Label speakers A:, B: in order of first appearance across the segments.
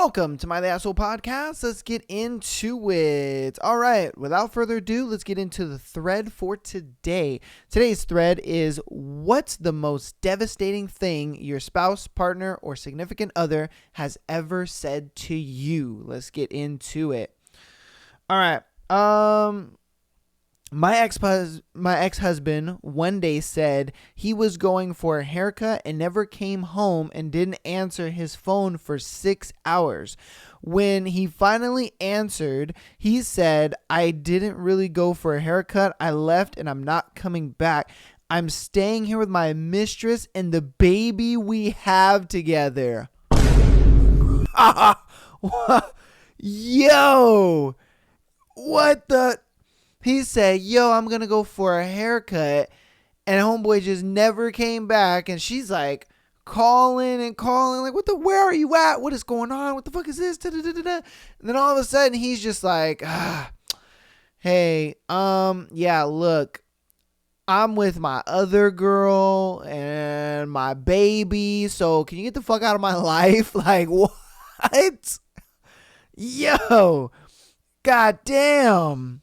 A: Welcome to my The Asshole Podcast. Let's get into it. All right, without further ado, let's get into the thread for today. Today's thread is, what's the most devastating thing your spouse, partner, or significant other has ever said to you? Let's get into it. All right. My ex-husband one day said he was going for a haircut and never came home and didn't answer his phone for 6 hours. When he finally answered, he said, "I didn't really go for a haircut. I left and I'm not coming back. I'm staying here with my mistress and the baby we have together." Yo, what the... He said, "Yo, I'm going to go for a haircut." And homeboy just never came back. And she's like calling and calling. Like, where are you at? What is going on? What the fuck is this? And then all of a sudden he's just like, "Hey, yeah, look, I'm with my other girl and my baby. So can you get the fuck out of my life?" Like, what? Yo, goddamn.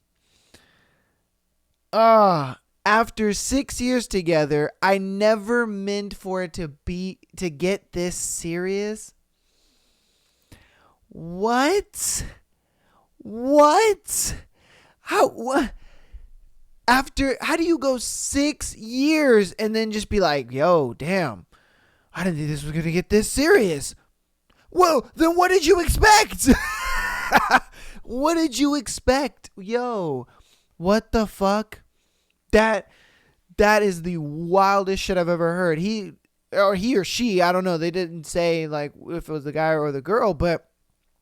A: After 6 years together, I never meant for it to get this serious. What? How do you go 6 years and then just be like, "Yo, damn, I didn't think this was going to get this serious"? Well, then what did you expect? What did you expect? Yo, what the fuck? That is the wildest shit I've ever heard. He or she, I don't know. They didn't say like if it was the guy or the girl, but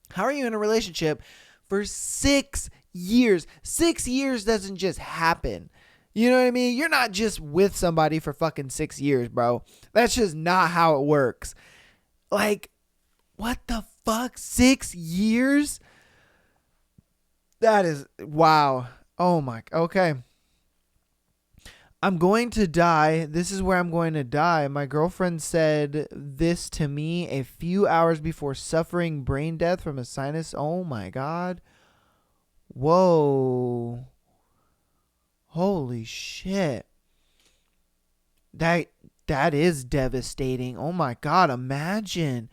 A: how are you in a relationship for 6 years? 6 years doesn't just happen. You know what I mean? You're not just with somebody for fucking 6 years, bro. That's just not how it works. Like, what the fuck? 6 years? That is, wow. Oh my, okay. "I'm going to die. This is where I'm going to die. My girlfriend said this to me a few hours before suffering brain death from a sinus." Oh my God. Whoa. Holy shit. That is devastating. Oh my God. Imagine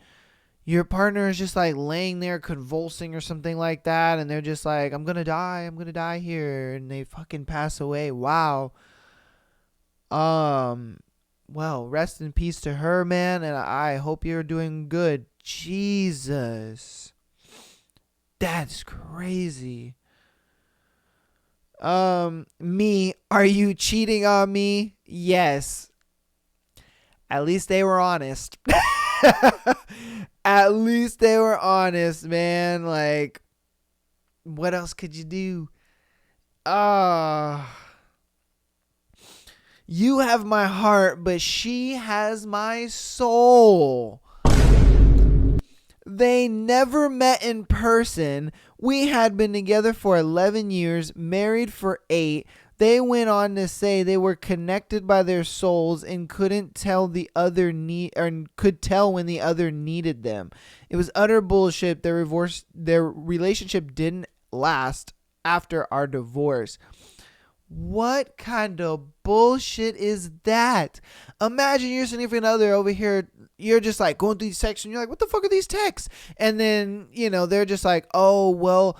A: your partner is just like laying there convulsing or something like that. And they're just like, I'm going to die here. And they fucking pass away. Wow. Well, rest in peace to her, man, and I hope you're doing good. Jesus. That's crazy. Me, are you cheating on me? Yes. At least they were honest. At least they were honest, man. Like, what else could you do? You have my heart, but she has my soul. They never met in person. We had been together for 11 years, married for 8. They went on to say they were connected by their souls and couldn't tell could tell when the other needed them. It was utter bullshit. Their relationship didn't last after our divorce. What kind of bullshit is that? Imagine your significant other over here. You're just like going through these texts and you're like, what the fuck are these texts? And then, they're just like, oh, well,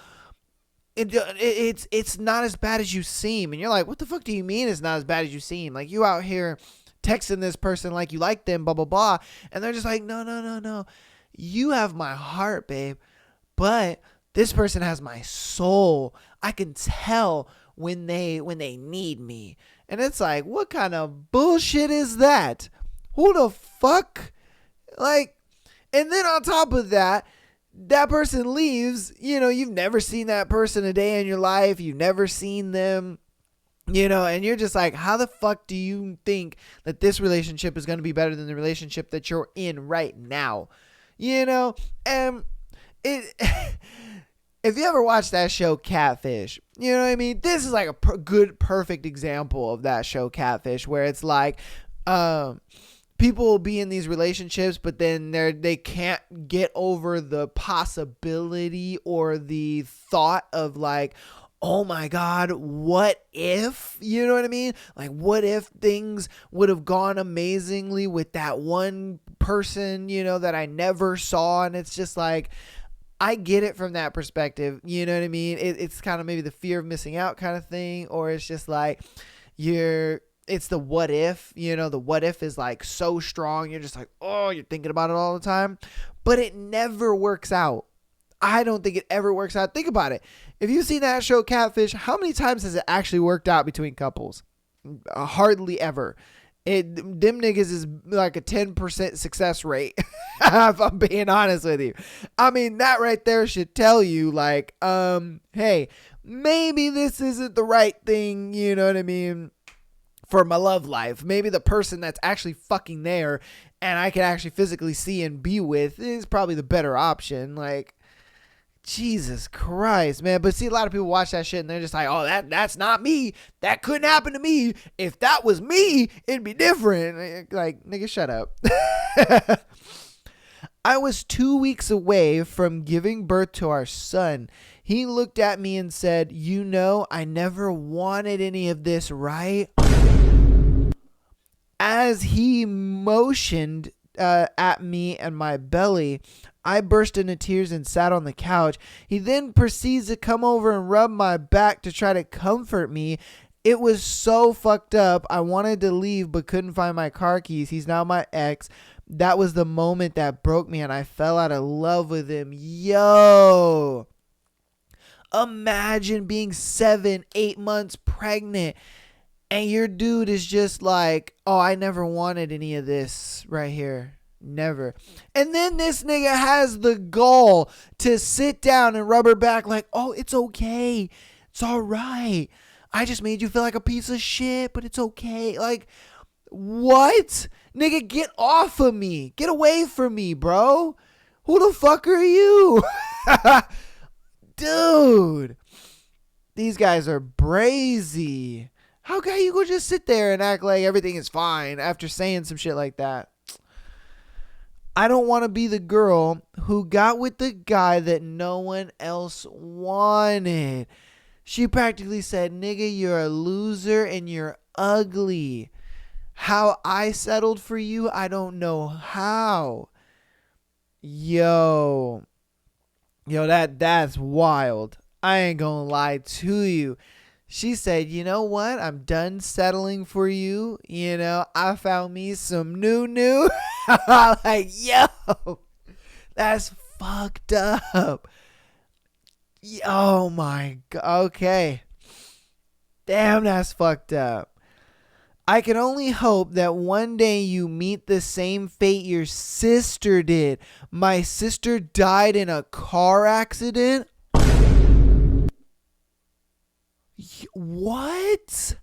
A: it's not as bad as you seem. And you're like, what the fuck do you mean it's not as bad as you seem? Like, you out here texting this person like you like them, blah, blah, blah. And they're just like, no. You have my heart, babe. But this person has my soul. I can tell when they need me. And it's like, what kind of bullshit is that? Who the fuck? Like, and then on top of that, that person leaves. You've never seen that person a day in your life. You've never seen them, and you're just like, how the fuck do you think that this relationship is going to be better than the relationship that you're in right now? And if you ever watched that show Catfish, you know what I mean? This is like a perfect example of that show Catfish, where it's like, people will be in these relationships, but then they can't get over the possibility or the thought of like, oh my God, what if? You know what I mean? Like, what if things would have gone amazingly with that one person, that I never saw? And it's just like, I get it from that perspective. You know what I mean? It's kind of maybe the fear of missing out kind of thing, or it's just like it's the what if, the what if is like so strong. You're just like, oh, you're thinking about it all the time, but it never works out. I don't think it ever works out. Think about it. If you've seen that show Catfish, how many times has it actually worked out between couples? Hardly ever. Them niggas is like a 10% success rate. If I'm being honest with you. I mean, that right there should tell you like, hey, maybe this isn't the right thing. You know what I mean? For my love life. Maybe the person that's actually fucking there and I can actually physically see and be with is probably the better option. Like, Jesus Christ, man. But see, a lot of people watch that shit and they're just like, oh, that's not me. That couldn't happen to me. If that was me, it'd be different. Like, nigga, shut up. I was 2 weeks away from giving birth to our son. He looked at me and said, I never wanted any of this, right? As he motioned at me and my belly, I burst into tears and sat on the couch. He then proceeds to come over and rub my back to try to comfort me. It was so fucked up. I wanted to leave but couldn't find my car keys. He's now my ex. That was the moment that broke me and I fell out of love with him. Yo. Imagine being 7-8 months pregnant and your dude is just like, oh, I never wanted any of this right here. Never. And then this nigga has the gall to sit down and rub her back like, oh, it's okay. It's all right. I just made you feel like a piece of shit, but it's okay. Like, what? Nigga, get off of me. Get away from me, bro. Who the fuck are you? Dude. These guys are brazy. How can you go just sit there and act like everything is fine after saying some shit like that? I don't want to be the girl who got with the guy that no one else wanted. She practically said, nigga, you're a loser and you're ugly. How I settled for you, I don't know how. Yo, that's wild. I ain't gonna lie to you. She said, you know what? I'm done settling for you. I found me some new. Like, yo, that's fucked up. Oh my God. Okay. Damn, that's fucked up. I can only hope that one day you meet the same fate your sister did. My sister died in a car accident. What?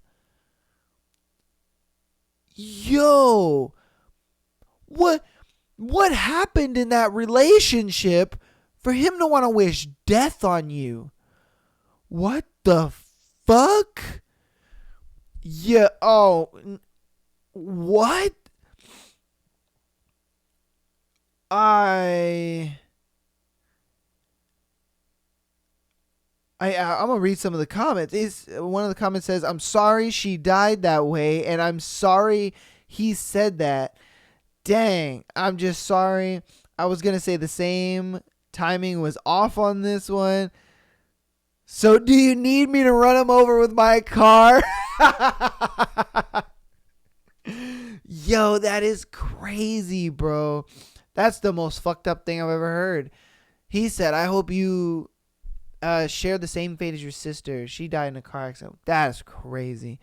A: Yo. What happened in that relationship for him to want to wish death on you? What the fuck? Yeah. Oh. What? I'm gonna read some of the comments. One of the comments says, I'm sorry she died that way, and I'm sorry he said that. Dang, I'm just sorry. I was gonna say the same. Timing was off on this one. So do you need me to run him over with my car? Yo, that is crazy, bro. That's the most fucked up thing I've ever heard. He said, I hope you share the same fate as your sister. She died in a car accident. That's crazy.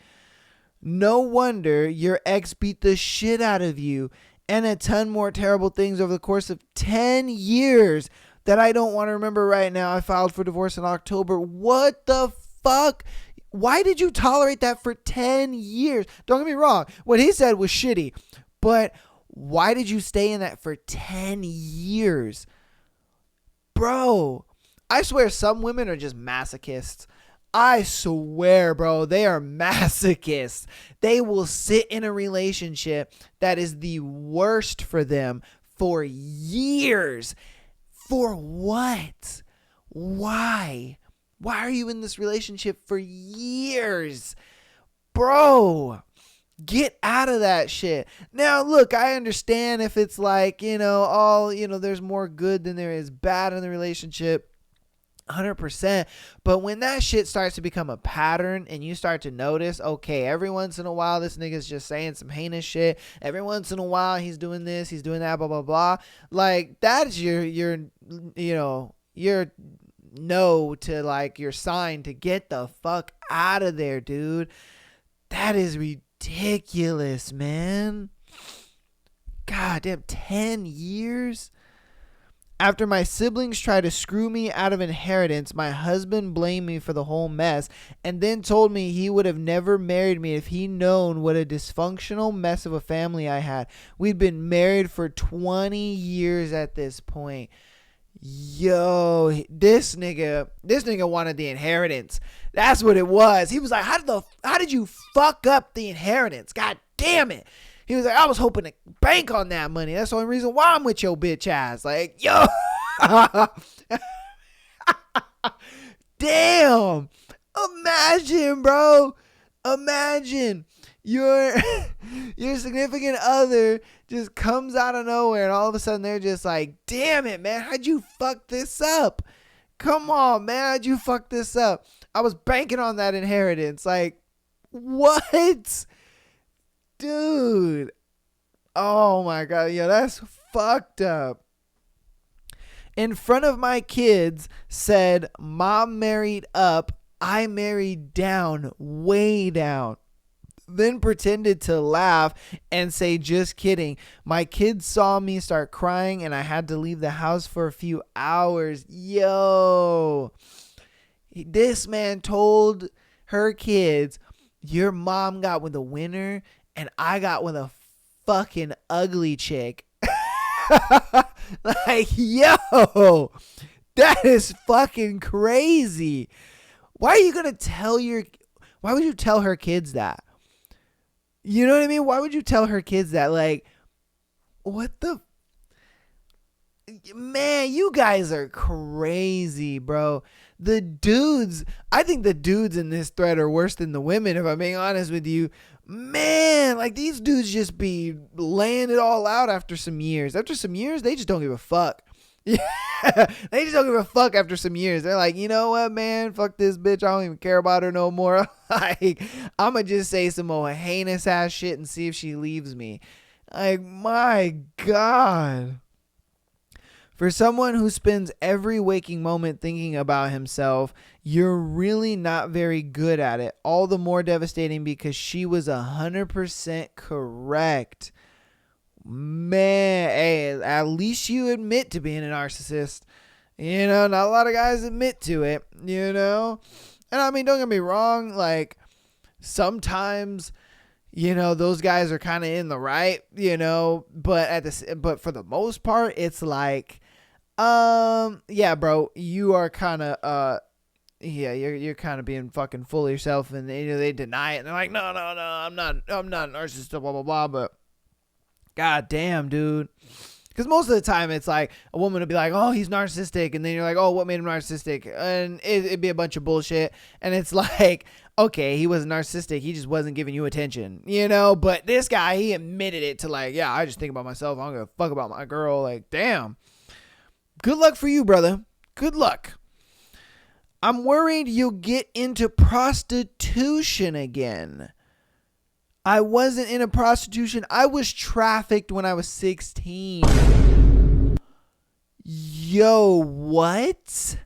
A: No wonder your ex beat the shit out of you and a ton more terrible things over the course of 10 years that I don't want to remember right now. I filed for divorce in October. What the fuck? Why did you tolerate that for 10 years? Don't get me wrong. What he said was shitty, but why did you stay in that for 10 years? Bro, I swear some women are just masochists. I swear, bro, they are masochists. They will sit in a relationship that is the worst for them for years. For what? Why? Why are you in this relationship for years? Bro, get out of that shit. Now, look, I understand if it's like, there's more good than there is bad in the relationship. 100%. But when that shit starts to become a pattern and you start to notice, okay, every once in a while this nigga's just saying some heinous shit, every once in a while he's doing this, he's doing that, blah blah blah, like that's your no to like your sign to get the fuck out of there, dude. That is ridiculous, man. God damn, 10 years? After my siblings tried to screw me out of inheritance, my husband blamed me for the whole mess and then told me he would have never married me if he'd known what a dysfunctional mess of a family I had. We'd been married for 20 years at this point. Yo, this nigga wanted the inheritance. That's what it was. He was like, how did you fuck up the inheritance? God damn it. He was like, I was hoping to bank on that money. That's the only reason why I'm with your bitch ass. Like, yo. Damn. Imagine, bro. Imagine your significant other just comes out of nowhere and all of a sudden they're just like, damn it, man. How'd you fuck this up? Come on, man. How'd you fuck this up? I was banking on that inheritance. Like, what? Dude, oh my God, yo, that's fucked up. In front of my kids, said, Mom married up, I married down, way down. Then pretended to laugh and say, just kidding. My kids saw me start crying and I had to leave the house for a few hours. Yo, this man told her kids, your mom got with a winner and I got with a fucking ugly chick. Like, yo, that is fucking crazy. Why would you tell her kids that? You know what I mean? Why would you tell her kids that? Like, what the? Man, you guys are crazy, bro. I think the dudes in this thread are worse than the women, if I'm being honest with you. Man, like these dudes just be laying it all out after some years. After some years, they just don't give a fuck. Yeah, they just don't give a fuck after some years. They're like, you know what, man? Fuck this bitch. I don't even care about her no more. Like, I'm going to just say some more heinous ass shit and see if she leaves me. Like, my God. For someone who spends every waking moment thinking about himself, you're really not very good at it. All the more devastating because she was 100% correct. Man, hey, at least you admit to being a narcissist. You know, not a lot of guys admit to it, you know? And I mean, don't get me wrong, like, sometimes, you know, those guys are kind of in the right, you know, but for the most part, it's like, yeah, bro, you are kind of, you're kind of being fucking full of yourself, and they deny it, and they're like, no, I'm not a narcissist, blah, blah, blah, but God damn, dude. Because most of the time it's like a woman will be like, oh, he's narcissistic. And then you're like, oh, what made him narcissistic? And it'd be a bunch of bullshit. And it's like, okay, he wasn't narcissistic. He just wasn't giving you attention, you know? But this guy, he admitted it to like, yeah, I just think about myself. I don't give a fuck about my girl. Like, damn. Good luck for you, brother. Good luck. I'm worried you'll get into prostitution again. I wasn't into prostitution. I was trafficked when I was 16. Yo, what?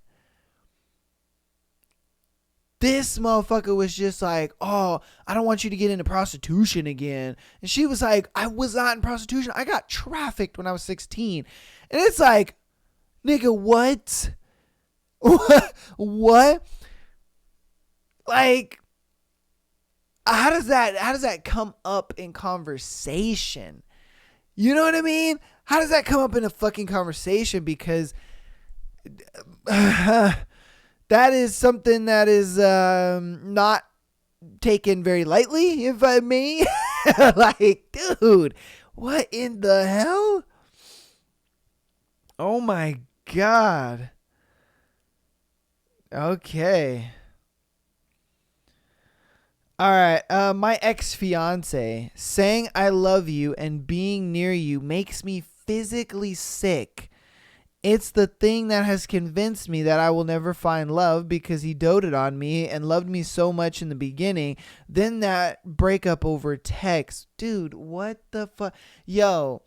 A: This motherfucker was just like, oh, I don't want you to get into prostitution again. And she was like, I was not in prostitution. I got trafficked when I was 16. And it's like, nigga, what? What? Like, how does that come up in conversation? You know what I mean? How does that come up in a fucking conversation? Because that is something that is not taken very lightly, if I may. Like, dude, what in the hell? Oh my God. Okay. All right. My ex fiance saying I love you and being near you makes me physically sick. It's the thing that has convinced me that I will never find love because he doted on me and loved me so much in the beginning. Then that breakup over text. Dude, what the fuck? Yo,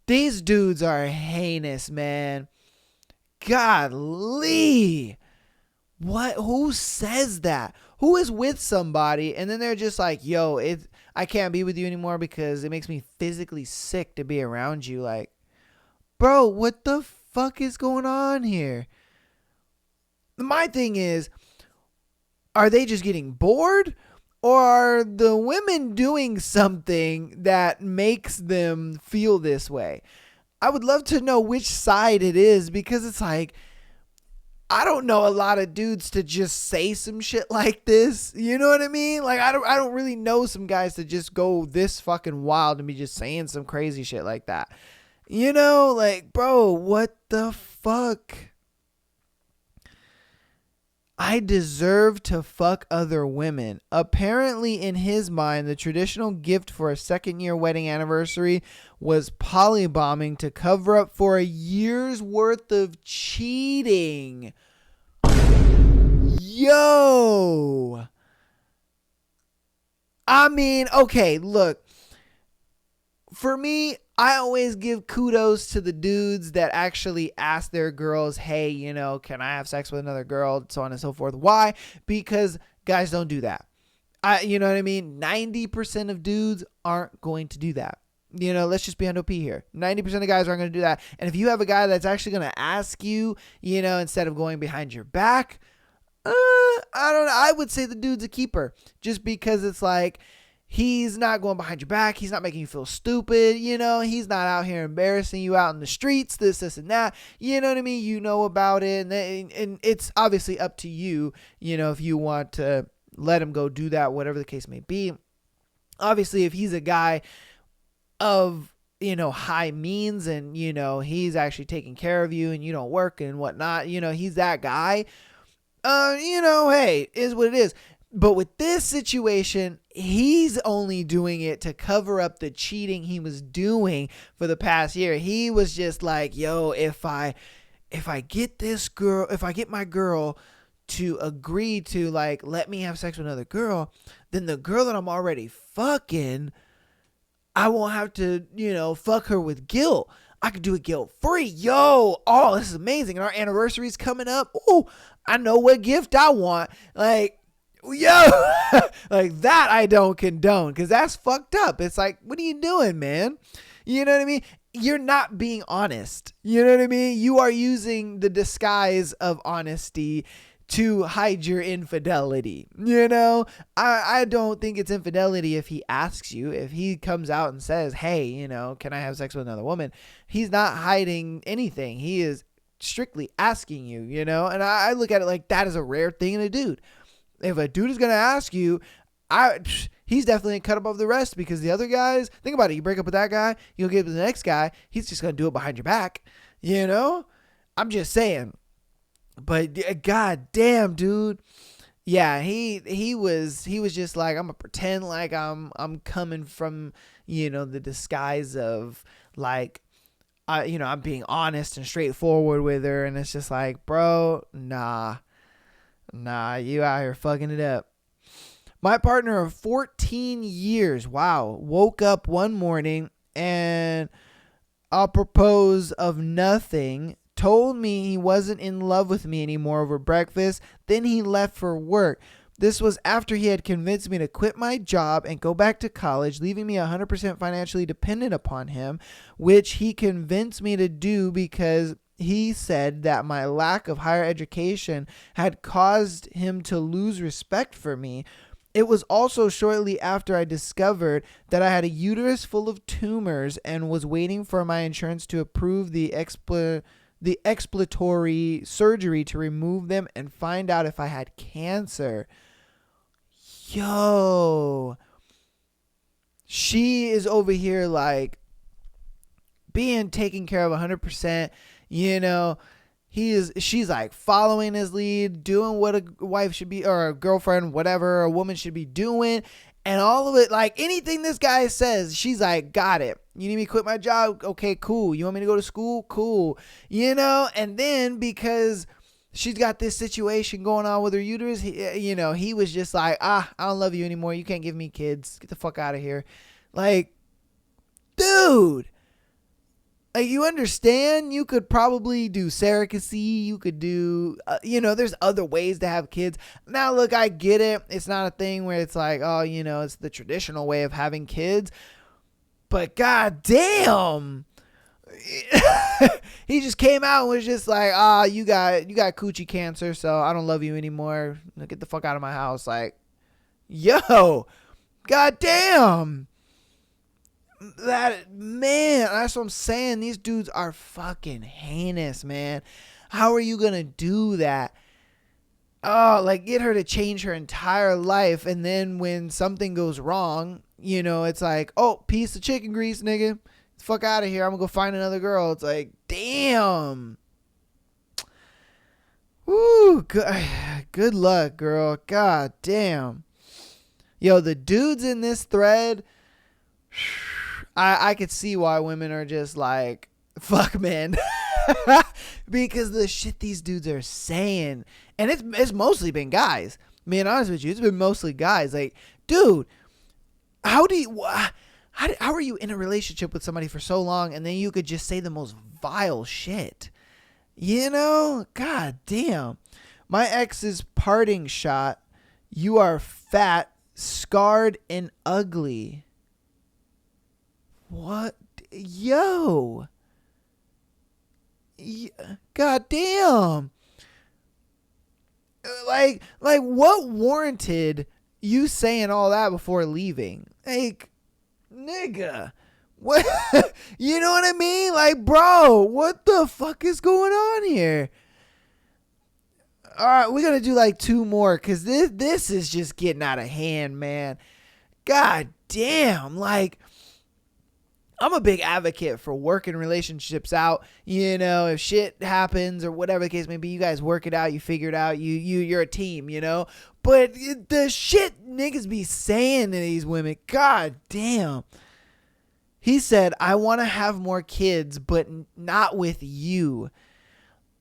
A: these dudes are heinous, man. Golly. What? Who says that? Who is with somebody and then they're just like, yo, I can't be with you anymore because it makes me physically sick to be around you. Like, bro, what the fuck is going on here? My thing is, are they just getting bored? Or are the women doing something that makes them feel this way? I would love to know which side it is, because it's like, I don't know a lot of dudes to just say some shit like this. You know what I mean? Like, I don't really know some guys to just go this fucking wild and be just saying some crazy shit like that. You know, like, bro, what the fuck? I deserve to fuck other women. Apparently, in his mind, the traditional gift for a second-year wedding anniversary was polybombing to cover up for a year's worth of cheating. Yo! I mean, okay, look. For me, I always give kudos to the dudes that actually ask their girls, hey, you know, can I have sex with another girl? So on and so forth. Why? Because guys don't do that. You know what I mean? 90% of dudes aren't going to do that. You know, let's just be on OP here. 90% of guys aren't going to do that. And if you have a guy that's actually going to ask you, you know, instead of going behind your back, I don't know. I would say the dude's a keeper, just because it's like, he's not going behind your back. He's not making you feel stupid. You know, he's not out here embarrassing you out in the streets, this, and that. You know what I mean? You know about it. And it's obviously up to you, you know, if you want to let him go do that, whatever the case may be. Obviously, if he's a guy of, you know, high means and, you know, he's actually taking care of you and you don't work and whatnot, you know, he's that guy. You know, hey, is what it is. But with this situation, he's only doing it to cover up the cheating he was doing for the past year. He was just like, yo, if I get this girl, if I get my girl to agree to, like, let me have sex with another girl, then the girl that I'm already fucking, I won't have to, you know, fuck her with guilt. I could do it guilt free. Yo, oh, this is amazing. And our anniversary's coming up. Oh, I know what gift I want. Like, yo, like that I don't condone, because that's fucked up. It's like, what are you doing, man? You know what I mean? You're not being honest. You know what I mean? You are using the disguise of honesty to hide your infidelity. You know, I don't think it's infidelity if he asks you. If he comes out and says, hey, you know, can I have sex with another woman? He's not hiding anything. He is strictly asking you, you know, and I look at it like that is a rare thing in a dude. If a dude is going to ask you, he's definitely cut above the rest, because the other guys, think about it. You break up with that guy, you'll get with the next guy. He's just going to do it behind your back. You know, I'm just saying. But god damn, dude. Yeah, he was just like, I'm gonna pretend like I'm coming from, you know, the disguise of like, you know, I'm being honest and straightforward with her, and it's just like, bro, nah, you out here fucking it up. My partner of 14 years, wow, woke up one morning and apropos of nothing, told me he wasn't in love with me anymore over breakfast. Then he left for work. This was after he had convinced me to quit my job and go back to college, leaving me 100% financially dependent upon him, which he convinced me to do because he said that my lack of higher education had caused him to lose respect for me. It was also shortly after I discovered that I had a uterus full of tumors and was waiting for my insurance to approve the the exploratory surgery to remove them and find out if I had cancer. Yo, she is over here like being taken care of 100%. You know, she's like following his lead, doing what a wife should be, or a girlfriend, whatever a woman should be doing. And all of it, like anything this guy says, she's like, got it. You need me to quit my job? Okay, cool. You want me to go to school? Cool. You know, and then because she's got this situation going on with her uterus, he was just like, I don't love you anymore. You can't give me kids. Get the fuck out of here. Like, dude. Like, you understand? You could probably do surrogacy. You could do, there's other ways to have kids. Now, look, I get it. It's not a thing where it's like, oh, it's the traditional way of having kids. But goddamn, he just came out and was just like, you got coochie cancer, so I don't love you anymore. Get the fuck out of my house. Like, yo, goddamn. That's what I'm saying. These dudes are fucking heinous, man. How are you gonna do that? Oh, like get her to change her entire life, and then when something goes wrong, it's like, oh, piece of chicken grease, nigga. Get the fuck out of here. I'm gonna go find another girl. It's like, damn. Woo, good luck, girl. God damn. Yo, the dudes in this thread, I could see why women are just like, fuck, man. Because the shit these dudes are saying. And it's mostly been guys. Being honest with you, it's been mostly guys. Like, dude, how are you in a relationship with somebody for so long and then you could just say the most vile shit? God damn. My ex's parting shot. You are fat, scarred, and ugly. What? Yo. God damn. Like what warranted you saying all that before leaving? Like, nigga. What? You know what I mean? Like, bro, what the fuck is going on here? All right, we're going to do like 2 more because this is just getting out of hand, man. God damn. Like, I'm a big advocate for working relationships out. If shit happens or whatever the case may be, you guys work it out, you figure it out, you're a team, But the shit niggas be saying to these women, god damn. He said, I want to have more kids, but not with you.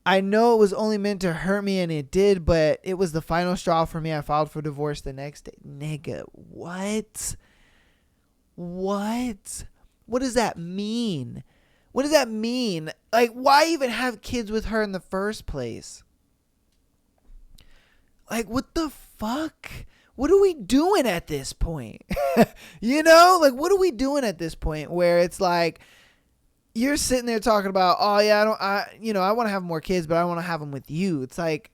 A: I know it was only meant to hurt me, and it did, but it was the final straw for me. I filed for divorce the next day. Nigga, what? What? What does that mean? What does that mean? Like, why even have kids with her in the first place? Like, what the fuck? What are we doing at this point? Like, what are we doing at this point where it's like, you're sitting there talking about, oh yeah, I want to have more kids, but I want to have them with you. It's like,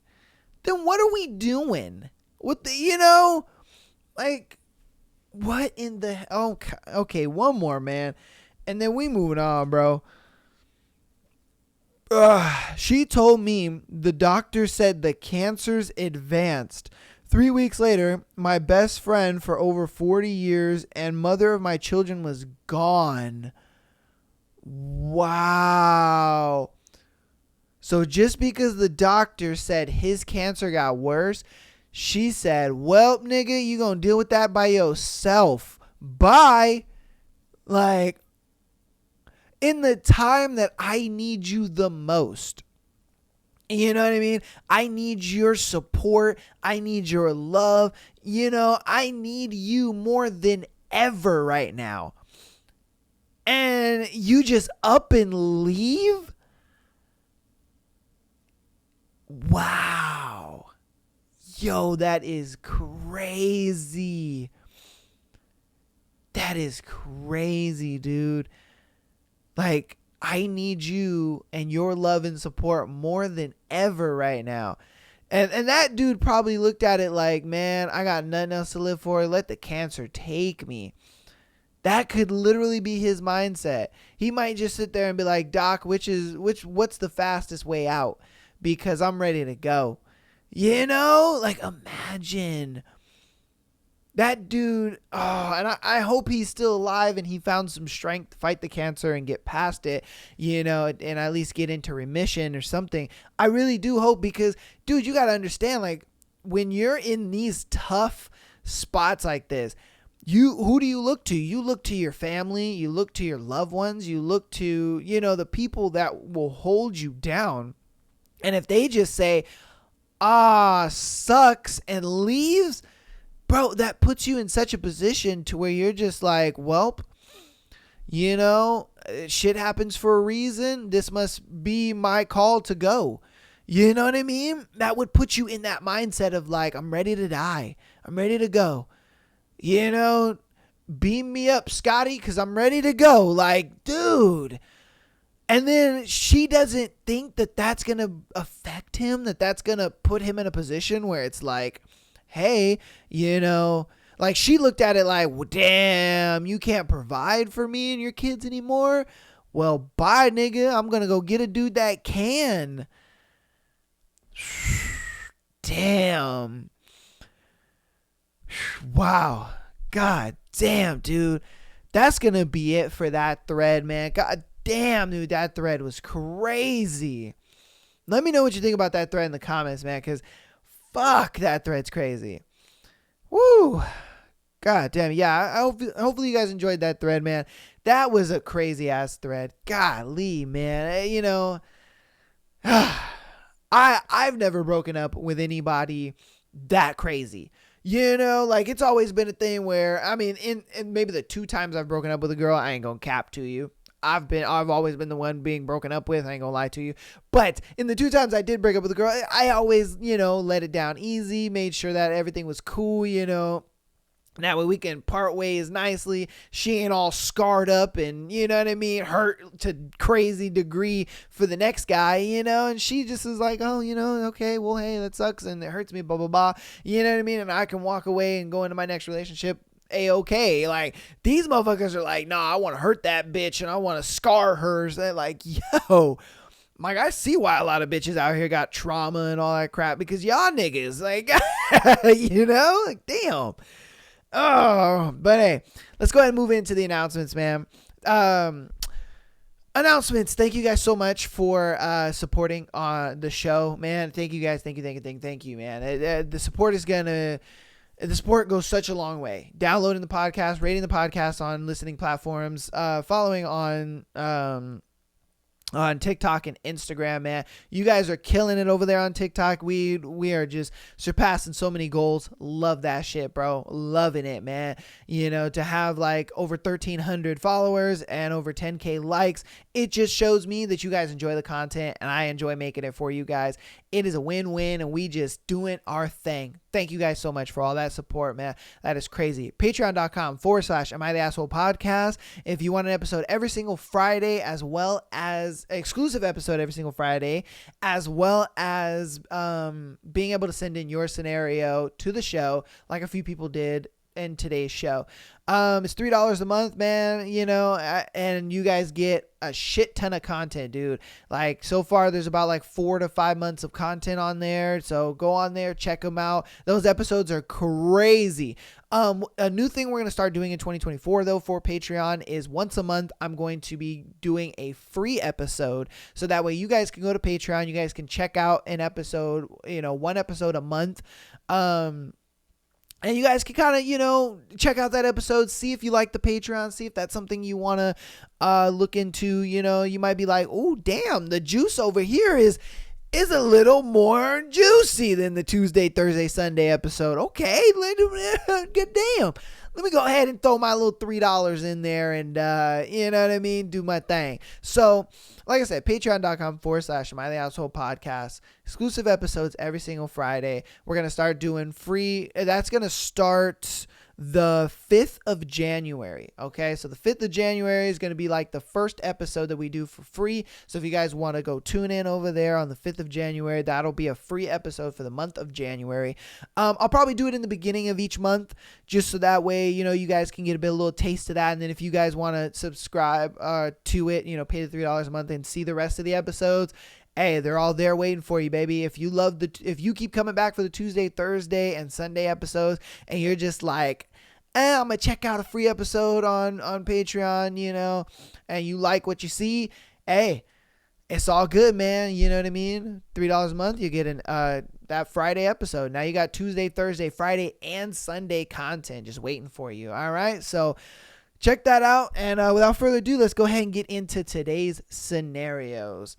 A: then what are we doing? What like, what in the hell? Okay, one more, man. And then we moving on, bro. She told me the doctor said the cancer's advanced. 3 weeks later, my best friend for over 40 years and mother of my children was gone. Wow. So just because the doctor said his cancer got worse, she said, well, nigga, you gonna deal with that by yourself. Bye. Like, in the time that I need you the most. You know what I mean? I need your support. I need your love. I need you more than ever right now. And you just up and leave? Wow. Yo, that is crazy. That is crazy, dude. Like, I need you and your love and support more than ever right now. And that dude probably looked at it like, man, I got nothing else to live for. Let the cancer take me. That could literally be his mindset. He might just sit there and be like, Doc, what's the fastest way out? Because I'm ready to go. You know, like imagine that dude. Oh, and I hope he's still alive and he found some strength to fight the cancer and get past it, you know, and at least get into remission or something. I really do hope, because, dude, you got to understand, like, when you're in these tough spots like this, who do you look to? You look to your family, you look to your loved ones, you look to, you know, the people that will hold you down. And if they just say, sucks, and leaves, bro, that puts you in such a position to where you're just like, welp, you know, shit happens for a reason. This must be my call to go. You know what I mean? That would put you in that mindset of like, I'm ready to die. I'm ready to go. You know, beam me up, Scotty, because I'm ready to go. Like, dude. And then she doesn't think that that's going to affect him, that that's going to put him in a position where it's like, hey, you know, like she looked at it like, well, damn, you can't provide for me and your kids anymore. Well, bye, nigga. I'm going to go get a dude that can. Damn. Wow. God damn, dude. That's going to be it for that thread, man. God damn, dude. That thread was crazy. Let me know what you think about that thread in the comments, man, because fuck, that thread's crazy. Woo. God damn. Yeah, hopefully you guys enjoyed that thread, man. That was a crazy ass thread. Golly, man. You know, I've never broken up with anybody that crazy. You know, like it's always been a thing where, I mean, in maybe the 2 times I've broken up with a girl, I ain't gonna cap to you. I've always been the one being broken up with. I ain't gonna lie to you. But in the 2 times I did break up with a girl, I always, you know, let it down easy, made sure that everything was cool, you know. That way we can part ways nicely. She ain't all scarred up and, you know what I mean, hurt to crazy degree for the next guy, you know. And she just is like, oh, you know, okay, well, hey, that sucks and it hurts me, blah, blah, blah. You know what I mean? And I can walk away and go into my next relationship A-okay. Like, these motherfuckers are like, nah, I want to hurt that bitch and I want to scar her. So they're like, yo, like, I see why a lot of bitches out here got trauma and all that crap, because y'all niggas, like, you know, like, damn. Oh, but hey, let's go ahead and move into the announcements, man. Announcements. Thank you guys so much for supporting the show, man. Thank you guys. Thank you, man. The support is gonna. The support goes such a long way. Downloading the podcast, rating the podcast on listening platforms, following on TikTok and Instagram, man. You guys are killing it over there on TikTok. We are just surpassing so many goals. Love that shit, bro. Loving it, man. You know, to have like over 1,300 followers and over 10K likes, it just shows me that you guys enjoy the content and I enjoy making it for you guys. It is a win-win and we just doing our thing. Thank you guys so much for all that support, man. That is crazy. Patreon.com/Am I the Asshole Podcast. If you want an episode every single Friday, as well as exclusive episode every single Friday, as well as being able to send in your scenario to the show, like a few people did in today's show. It's $3 a month, man, you know, and you guys get a shit ton of content, dude. Like, so far there's about like 4 to 5 months of content on there, so go on there, check them out. Those episodes are crazy. A new thing we're going to start doing in 2024 though for Patreon is once a month I'm going to be doing a free episode, so that way you guys can go to Patreon, you guys can check out an episode, you know, 1 episode a month. And you guys can kind of, you know, check out that episode, see if you like the Patreon, see if that's something you want to look into. You know, you might be like, oh, damn, the juice over here is a little more juicy than the Tuesday, Thursday, Sunday episode. Okay, good damn. Let me go ahead and throw my little $3 in there and, you know what I mean, do my thing. So, like I said, patreon.com/Am I the Asshole Podcast. Exclusive episodes every single Friday. We're going to start doing free. That's going to start the 5th of January. Okay, so the 5th of January is going to be like the first episode that we do for free. So if you guys want to go tune in over there on the 5th of January, that'll be a free episode for the month of January. I'll probably do it in the beginning of each month, just so that way, you guys can get a little taste of that. And then if you guys want to subscribe to it, pay the $3 a month and see the rest of the episodes, hey, they're all there waiting for you, baby. If you keep coming back for the Tuesday, Thursday, and Sunday episodes, and you're just like, I'm gonna check out a free episode on Patreon, and you like what you see, hey, it's all good, man. You know what I mean? $3 a month, you get that Friday episode. Now you got Tuesday, Thursday, Friday, and Sunday content just waiting for you. All right, so check that out. And without further ado, let's go ahead and get into today's scenarios.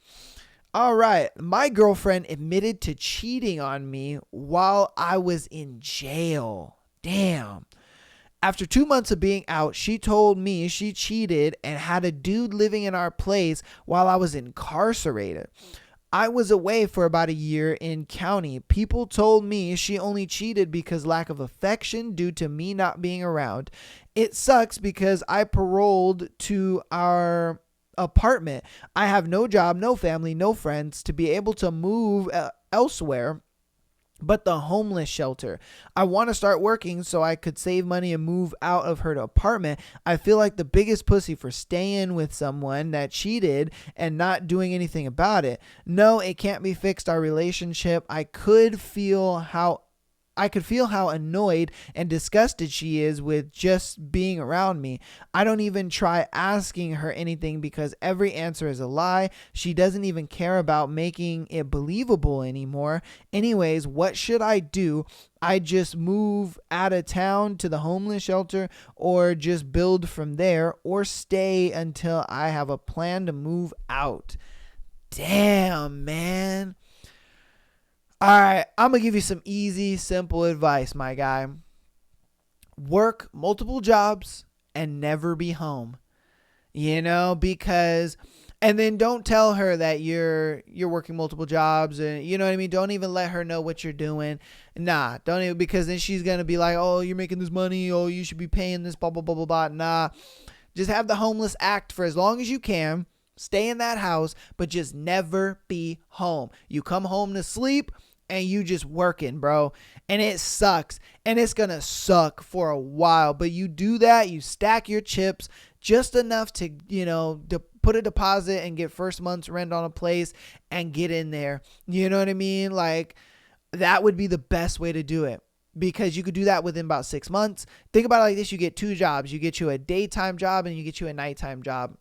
A: All right, my girlfriend admitted to cheating on me while I was in jail. Damn. After 2 months of being out, she told me she cheated and had a dude living in our place while I was incarcerated. I was away for about a year in county. People told me she only cheated because lack of affection due to me not being around. It sucks because I paroled to our apartment. I have no job, no family, no friends to be able to move elsewhere but the homeless shelter. I want to start working so I could save money and move out of her apartment. I feel like the biggest pussy for staying with someone that cheated and not doing anything about it. No, it can't be fixed, our relationship. I could feel how annoyed and disgusted she is with just being around me. I don't even try asking her anything because every answer is a lie. She doesn't even care about making it believable anymore. Anyways, what should I do? I just move out of town to the homeless shelter or just build from there or stay until I have a plan to move out? Damn, man. All right, I'm going to give you some easy, simple advice, my guy. Work multiple jobs and never be home. Because and then don't tell her that you're working multiple jobs and you know what I mean? Don't even let her know what you're doing. Nah, don't even, because then she's going to be like, "Oh, you're making this money. Oh, you should be paying this blah blah blah blah blah." Nah. Just have the homeless act for as long as you can. Stay in that house, but just never be home. You come home to sleep and you just working, bro. And it sucks. And it's going to suck for a while. But you do that. You stack your chips just enough to, put a deposit and get first month's rent on a place and get in there. You know what I mean? Like, that would be the best way to do it. Because you could do that within about 6 months. Think about it like this. You get 2 jobs. You get you a daytime job and you get you a nighttime job.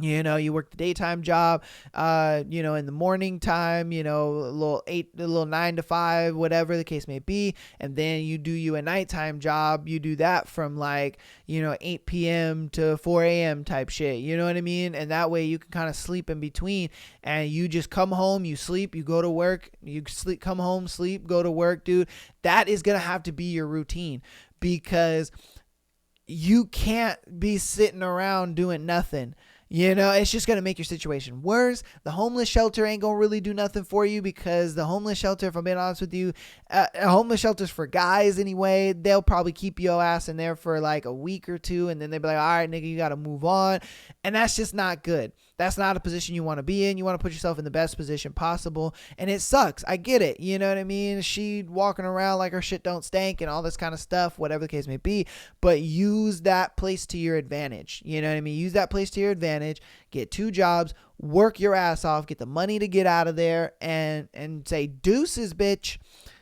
A: You work the daytime job, in the morning time, a little 9 to 5, whatever the case may be. And then you do you a nighttime job. You do that from 8 p.m. to 4 a.m. type shit. You know what I mean? And that way you can kind of sleep in between and you just come home, you sleep, you go to work, you sleep, come home, sleep, go to work, dude. That is going to have to be your routine because you can't be sitting around doing nothing. It's just going to make your situation worse. The homeless shelter ain't going to really do nothing for you because the homeless shelter, if I'm being honest with you, homeless shelters for guys anyway, they'll probably keep your ass in there for like a week or 2 and then they'll be like, all right, nigga, you got to move on. And that's just not good. That's not a position you want to be in. You want to put yourself in the best position possible. And it sucks. I get it. You know what I mean? She walking around like her shit don't stink and all this kind of stuff, whatever the case may be. But use that place to your advantage. You know what I mean? Use that place to your advantage. Get 2 jobs. Work your ass off. Get the money to get out of there. And say deuces, bitch.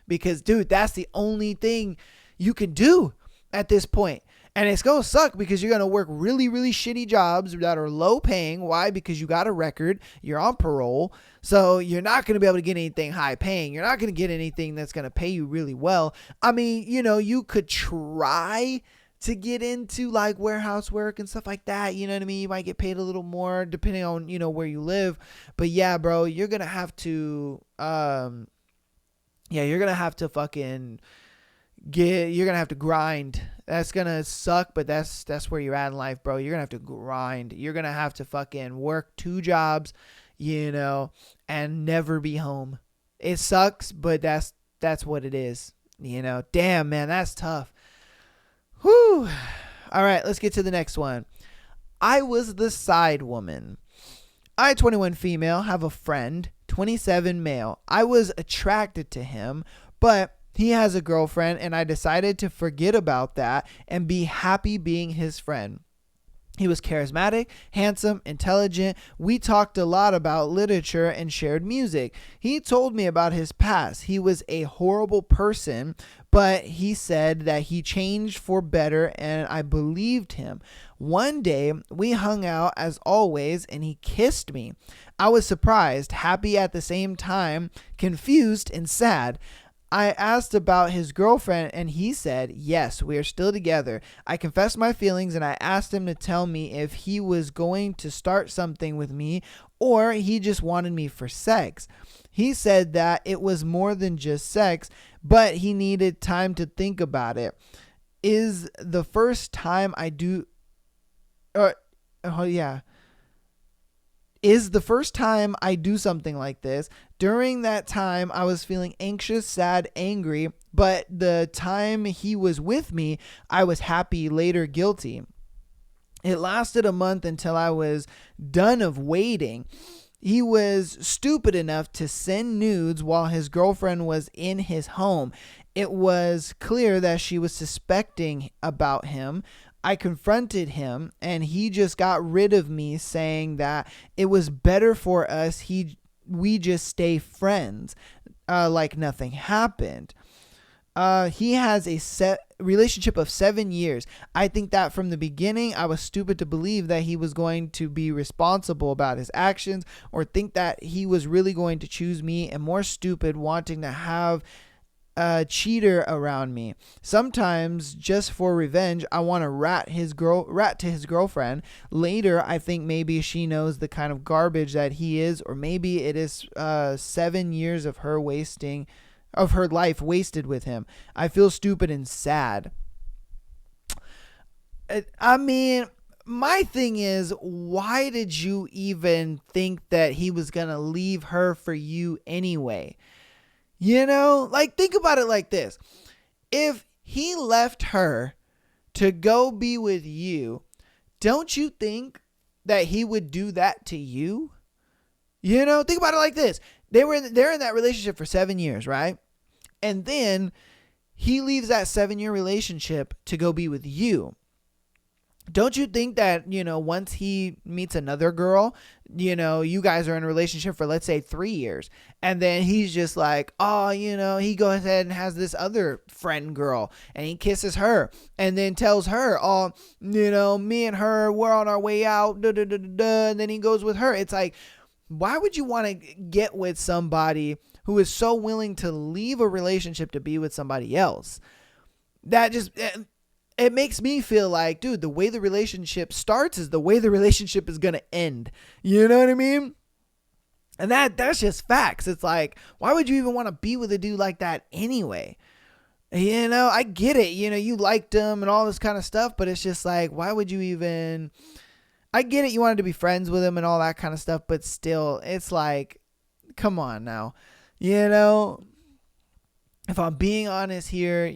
A: Because, dude, that's the only thing you can do at this point. And it's going to suck because you're going to work really, really shitty jobs that are low paying. Why? Because you got a record. You're on parole. So you're not going to be able to get anything high paying. You're not going to get anything that's going to pay you really well. I mean, you could try to get into like warehouse work and stuff like that. You know what I mean? You might get paid a little more depending on, where you live. But yeah, bro, you're going to have to, you're going to have to fucking you're going to have to grind. That's going to suck, but that's where you're at in life, bro. You're going to have to grind. You're going to have to fucking work 2 jobs, and never be home. It sucks, but that's what it is, Damn, man, that's tough. Whew. All right, let's get to the next one. I was the side woman. I, 21 female, have a friend, 27 male. I was attracted to him, but he has a girlfriend, and I decided to forget about that and be happy being his friend. He was charismatic, handsome, intelligent. We talked a lot about literature and shared music. He told me about his past. He was a horrible person, but he said that he changed for better, and I believed him. One day, we hung out as always, and he kissed me. I was surprised, happy at the same time, confused, and sad. I asked about his girlfriend, and he said, yes, we are still together. I confessed my feelings, and I asked him to tell me if he was going to start something with me or he just wanted me for sex. He said that it was more than just sex, but he needed time to think about it. Is the first time I do... Is the first time I do something like this. During that time, I was feeling anxious, sad, angry, but the time he was with me, I was happy, later guilty. It lasted a month until I was done of waiting. He was stupid enough to send nudes while his girlfriend was in his home. It was clear that she was suspecting about him. I confronted him, and he just got rid of me, saying that it was better for us we just stay friends, like nothing happened. He has a relationship of 7 years. I think that from the beginning, I was stupid to believe that he was going to be responsible about his actions, or think that he was really going to choose me, and more stupid wanting to have a cheater around me. Sometimes just for revenge, I want to rat to his girlfriend. Later, I think maybe she knows the kind of garbage that he is, or maybe it is 7 years of her life wasted with him. I feel stupid and sad. I mean, my thing is, why did you even think that he was gonna leave her for you anyway? You know, like, think about it like this. If he left her to go be with you, don't you think that he would do that to you? You know, think about it like this. They're in that relationship for 7 years, right? And then he leaves that 7-year relationship to go be with you. Don't you think that, once he meets another girl, you guys are in a relationship for, let's say, 3 years, and then he's just like, he goes ahead and has this other friend girl, and he kisses her, and then tells her, me and her, we're on our way out, and then he goes with her. It's like, why would you want to get with somebody who is so willing to leave a relationship to be with somebody else? That just... It makes me feel like, dude, the way the relationship starts is the way the relationship is going to end. You know what I mean? And that's just facts. It's like, why would you even want to be with a dude like that anyway? I get it. You liked him and all this kind of stuff, but it's just like, why would you even... I get it. You wanted to be friends with him and all that kind of stuff, but still, it's like, come on now. If I'm being honest here,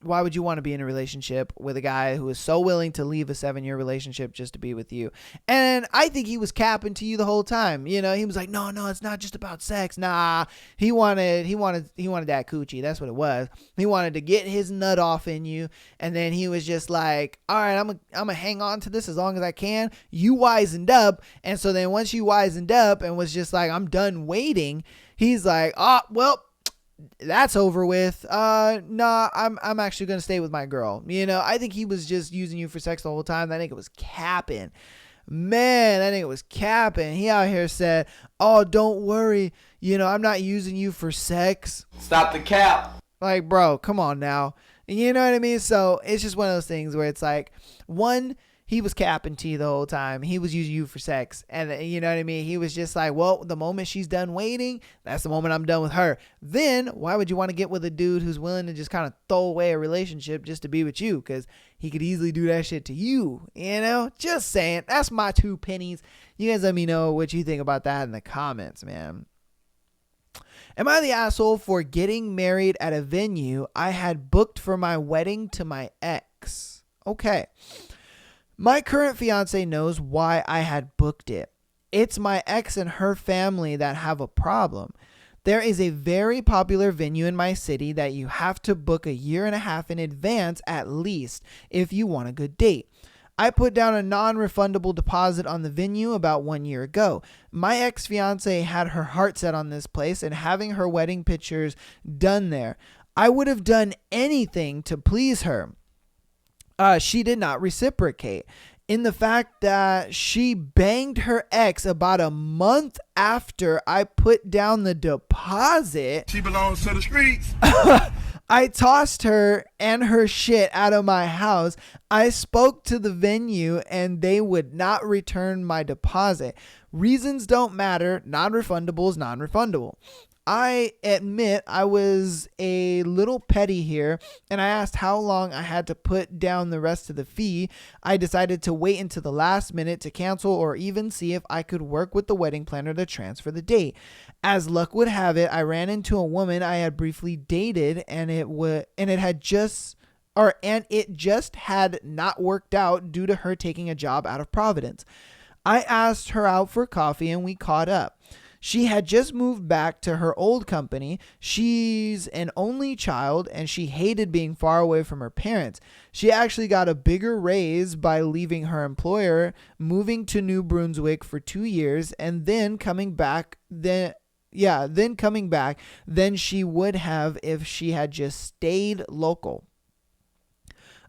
A: why would you want to be in a relationship with a guy who is so willing to leave a 7-year relationship just to be with you? And I think he was capping to you the whole time. He was like, no, it's not just about sex. Nah, he wanted that coochie. That's what it was. He wanted to get his nut off in you. And then he was just like, all right, I'm gonna hang on to this as long as I can. You wisened up. And so then once you wisened up and was just like, I'm done waiting, he's like, well, that's over with. Nah, I'm actually gonna stay with my girl. I think he was just using you for sex the whole time. I think it was capping. Man, I think it was capping. He out here said, oh, don't worry, I'm not using you for sex.
B: Stop the cap.
A: Like, bro, come on now. You know what I mean? So it's just one of those things where it's like, one, he was capping to you the whole time. He was using you for sex. And you know what I mean? He was just like, well, the moment she's done waiting, that's the moment I'm done with her. Then why would you want to get with a dude who's willing to just kind of throw away a relationship just to be with you? Because he could easily do that shit to you. Just saying. That's my 2 pennies. You guys let me know what you think about that in the comments, man. Am I the asshole for getting married at a venue I had booked for my wedding to my ex? Okay. My current fiance knows why I had booked it. It's my ex and her family that have a problem. There is a very popular venue in my city that you have to book a year and a half in advance at least if you want a good date. I put down a non-refundable deposit on the venue about 1 year ago. My ex-fiance had her heart set on this place and having her wedding pictures done there. I would have done anything to please her. She did not reciprocate. In the fact that she banged her ex about a month after I put down the deposit.
B: She belongs to the streets.
A: I tossed her and her shit out of my house. I spoke to the venue and they would not return my deposit. Reasons don't matter. Non-refundable is non-refundable. I admit I was a little petty here, and I asked how long I had to put down the rest of the fee. I decided to wait until the last minute to cancel or even see if I could work with the wedding planner to transfer the date. As luck would have it, I ran into a woman I had briefly dated, and it just had not worked out due to her taking a job out of Providence. I asked her out for coffee, and we caught up. She had just moved back to her old company. She's an only child and she hated being far away from her parents. She actually got a bigger raise by leaving her employer, moving to New Brunswick for 2 years, and then coming back than she would have if she had just stayed local.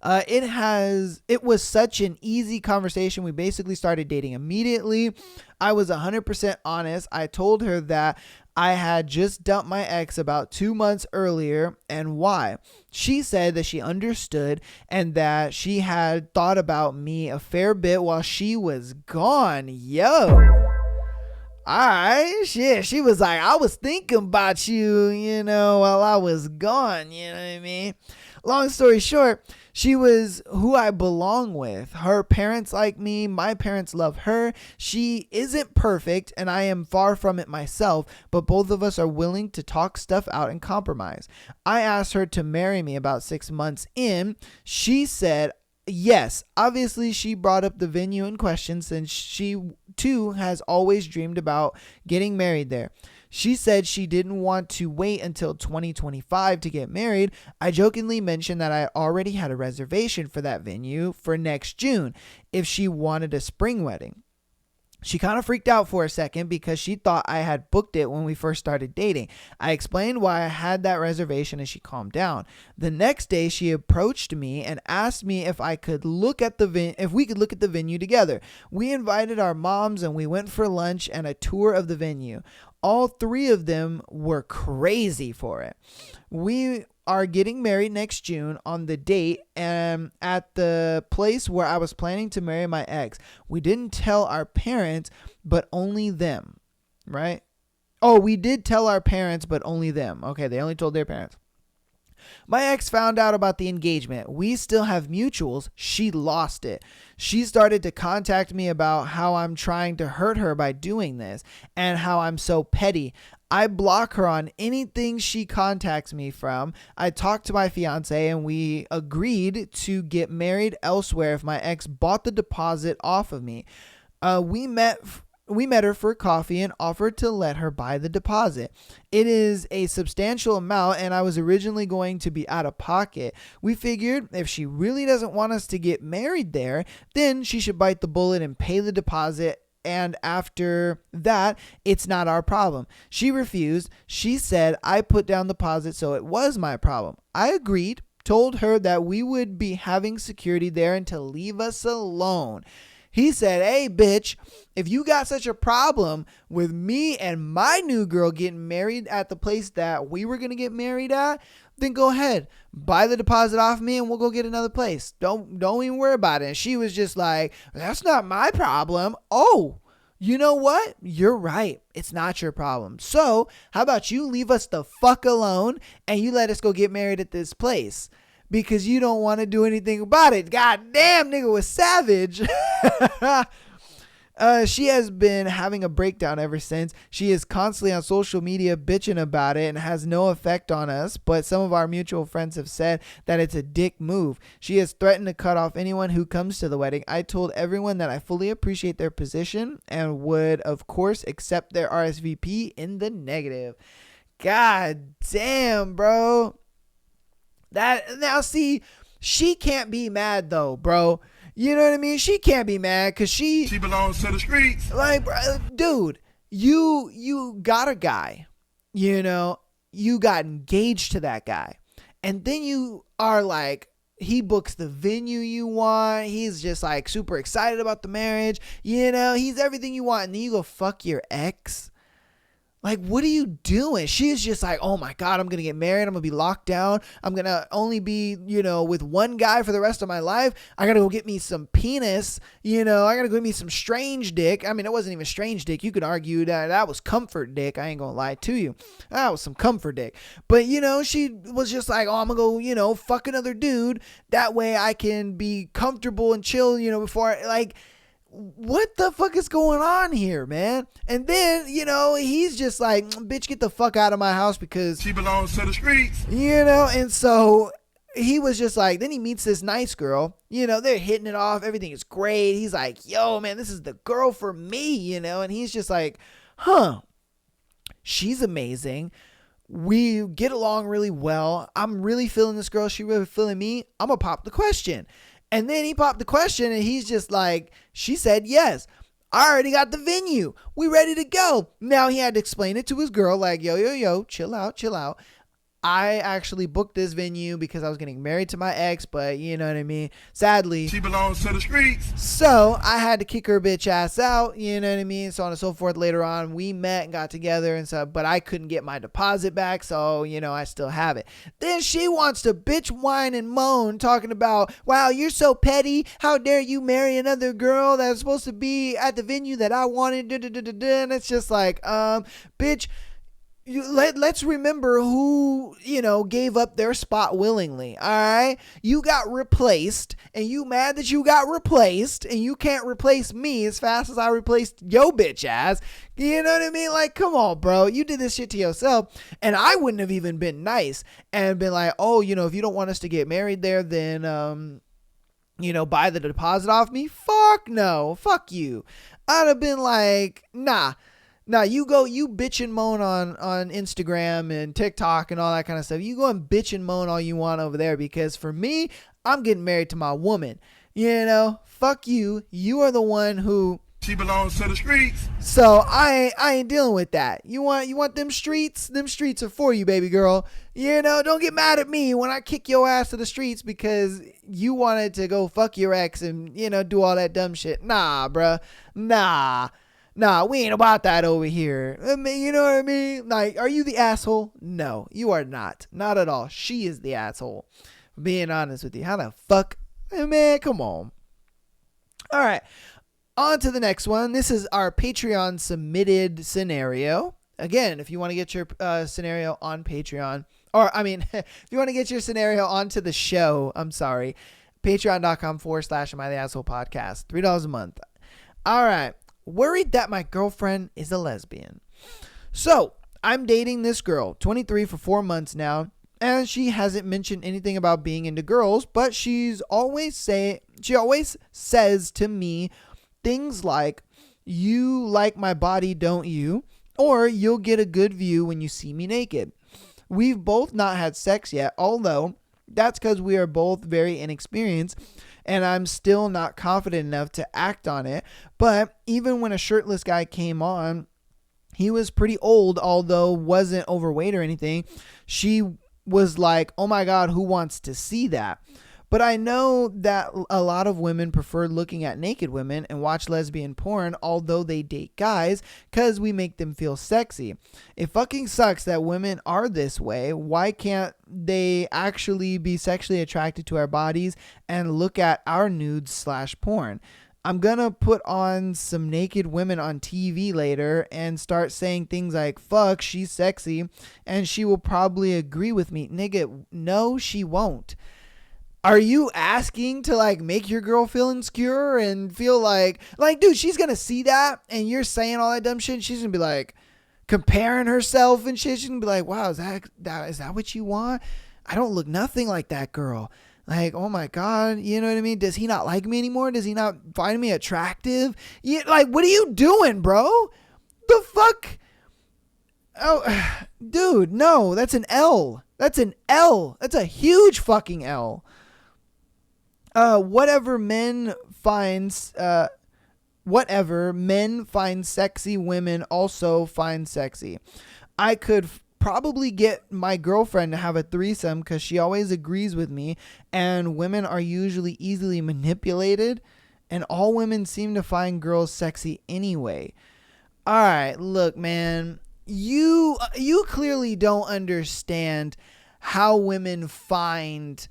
A: It was such an easy conversation. We basically started dating immediately. I was 100% honest. I told her that I had just dumped my ex about 2 months earlier and why. She said that she understood and that she had thought about me a fair bit while she was gone. Yo. Alright, shit. She was like, I was thinking about you, while I was gone. You know what I mean? Long story short, she was who I belong with. Her parents like me. My parents love her. She isn't perfect, and I am far from it myself, but both of us are willing to talk stuff out and compromise. I asked her to marry me about 6 months in. She said yes. Obviously, she brought up the venue in question since she, too, has always dreamed about getting married there. She said she didn't want to wait until 2025 to get married. I jokingly mentioned that I already had a reservation for that venue for next June if she wanted a spring wedding. She kind of freaked out for a second because she thought I had booked it when we first started dating. I explained why I had that reservation and she calmed down. The next day she approached me and asked me if I could look at if we could look at the venue together. We invited our moms and we went for lunch and a tour of the venue. All 3 of them were crazy for it. We are getting married next June on the date and at the place where I was planning to marry my ex. We didn't tell our parents, but only them, right? Oh, we did tell our parents, but only them. Okay, they only told their parents. My ex found out about the engagement. We still have mutuals. She lost it. She started to contact me about how I'm trying to hurt her by doing this and how I'm so petty. I block her on anything she contacts me from. I talked to my fiance and we agreed to get married elsewhere if my ex bought the deposit off of me. We met her for coffee and offered to let her buy the deposit. It is a substantial amount and I was originally going to be out of pocket. We figured if she really doesn't want us to get married there, then she should bite the bullet and pay the deposit. And after that, it's not our problem. She refused. She said I put down the deposit, so it was my problem. I agreed, told her that we would be having security there and to leave us alone. He said, hey, bitch, if you got such a problem with me and my new girl getting married at the place that we were going to get married at, then go ahead, buy the deposit off me and we'll go get another place. Don't even worry about it. And she was just like, that's not my problem. Oh, you know what? You're right. It's not your problem. So how about you leave us the fuck alone and you let us go get married at this place? Because you don't want to do anything about it. God damn, nigga was savage. She has been having a breakdown ever since. She is constantly on social media bitching about it and has no effect on us, but some of our mutual friends have said that it's a dick move. She has threatened to cut off anyone who comes to the wedding. I told everyone that I fully appreciate their position and would, of course, accept their RSVP in the negative. God damn, bro. Now see, she can't be mad though, bro. You know what I mean? She can't be mad because she
B: belongs to the streets.
A: Like, dude, you got a guy, you got engaged to that guy, and then you are like, he books the venue you want. He's just like super excited about the marriage. He's everything you want, and then you go fuck your ex. Like, what are you doing? She's just like, oh my God, I'm going to get married. I'm going to be locked down. I'm going to only be, with one guy for the rest of my life. I got to go get me some penis. I got to go get me some strange dick. I mean, it wasn't even strange dick. You could argue that was comfort dick. I ain't going to lie to you. That was some comfort dick. But, she was just like, oh, I'm going to go, fuck another dude. That way I can be comfortable and chill, before what the fuck is going on here, man? And then, he's just like, bitch, get the fuck out of my house because
B: she belongs to the streets.
A: And so he was just like, then he meets this nice girl, they're hitting it off. Everything is great. He's like, yo, man, this is the girl for me, and he's just like, she's amazing. We get along really well. I'm really feeling this girl. She really feeling me. I'm going to pop the question. And then he popped the question and he's just like, she said yes. I already got the venue. We ready to go. Now he had to explain it to his girl like, yo, chill out. I actually booked this venue because I was getting married to my ex, but you know what I mean? Sadly,
B: she belongs to the streets.
A: So I had to kick her bitch ass out, you know what I mean? So on and so forth. Later on, we met and got together and stuff, but I couldn't get my deposit back, so I still have it. Then she wants to bitch, whine, and moan, talking about, wow, you're so petty. How dare you marry another girl that's supposed to be at the venue that I wanted? And it's just like, bitch. Let's remember who, gave up their spot willingly. All right. You got replaced and you mad that you got replaced and you can't replace me as fast as I replaced yo bitch ass. You know what I mean? Like, come on, bro. You did this shit to yourself. And I wouldn't have even been nice and been like, oh, if you don't want us to get married there, then, buy the deposit off me. Fuck no. Fuck you. I'd have been like, nah. Now you bitch and moan on Instagram and TikTok and all that kind of stuff. You go and bitch and moan all you want over there because for me, I'm getting married to my woman. Fuck you. You are the one who
B: she belongs to the streets.
A: So I ain't dealing with that. You want them streets? Them streets are for you, baby girl. Don't get mad at me when I kick your ass to the streets because you wanted to go fuck your ex and do all that dumb shit. Nah, bruh. Nah, we ain't about that over here. You know what I mean? Like, are you the asshole? No, you are not. Not at all. She is the asshole. Being honest with you. How the fuck? Man, come on. All right. On to the next one. This is our Patreon submitted scenario. Again, if you want to get your scenario on Patreon, if you want to get your scenario onto the show, patreon.com/Am I the Asshole podcast. $3 a month. All right. Worried that my girlfriend is a lesbian. So I'm dating this girl, 23 for 4 months now, and she hasn't mentioned anything about being into girls, but she always says to me things like, you like my body, don't you? Or you'll get a good view when you see me naked. We've both not had sex yet, although that's because we are both very inexperienced and I'm still not confident enough to act on it. But even when a shirtless guy came on, he was pretty old, although wasn't overweight or anything. She was like, oh my God, who wants to see that? But I know that a lot of women prefer looking at naked women and watch lesbian porn, although they date guys, because we make them feel sexy. It fucking sucks that women are this way. Why can't they actually be sexually attracted to our bodies and look at our nudes/porn? I'm gonna put on some naked women on TV later and start saying things like, fuck, she's sexy, and she will probably agree with me. Nigga, no, she won't. Are you asking to like make your girl feel insecure and feel like dude, she's gonna see that and you're saying all that dumb shit and she's gonna be like comparing herself and shit. She's gonna be like, wow, is that what you want? I don't look nothing like that girl. Like, oh my God, you know what I mean? Does he not like me anymore? Does he not find me attractive? Yeah, like, what are you doing, bro? The fuck? Oh, dude, no, that's an L. That's an L. That's a huge fucking L. Whatever men find sexy, women also find sexy. I could probably get my girlfriend to have a threesome because she always agrees with me, and women are usually easily manipulated, and all women seem to find girls sexy anyway. All right, look, man, you clearly don't understand how women find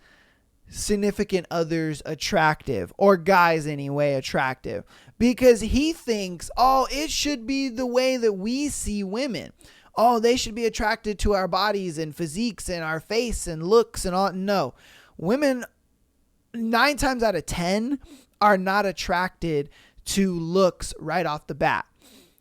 A: significant others attractive, or guys anyway attractive, because he thinks, oh, it should be the way that we see women. Oh, they should be attracted to our bodies and physiques and our face and looks and all. No, women 9 times out of 10 are not attracted to looks right off the bat.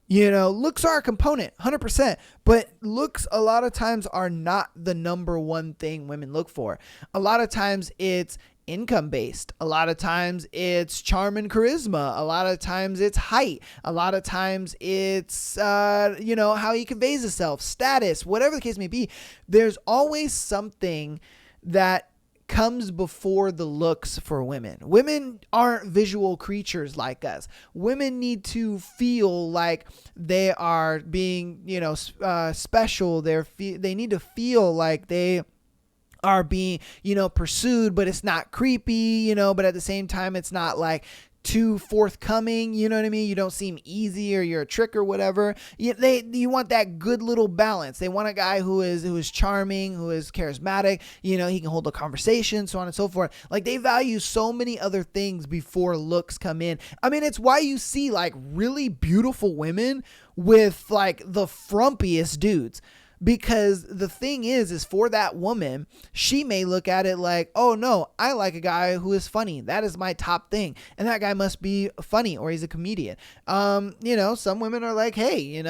A: You know, looks are a component, 100%, but looks a lot of times are not the number one thing women look for. A lot of times it's income based. A lot of times it's charm and charisma. A lot of times it's height. A lot of times it's, how he conveys himself, status, whatever the case may be. There's always something that comes before the looks for women. Women aren't visual creatures like us. Women need to feel like they are being, special. They need to feel like they are being, pursued, but it's not creepy, but at the same time, it's not like too forthcoming, you know what I mean? You don't seem easy or you're a trick or whatever. You want that good little balance. They want a guy who is charming, who is charismatic, he can hold a conversation, so on and so forth. Like, they value so many other things before looks come in. I mean, it's why you see like really beautiful women with like the frumpiest dudes. Because the thing is for that woman, she may look at it like, oh no, I like a guy who is funny. That is my top thing. And that guy must be funny or he's a comedian. Some women are like, hey,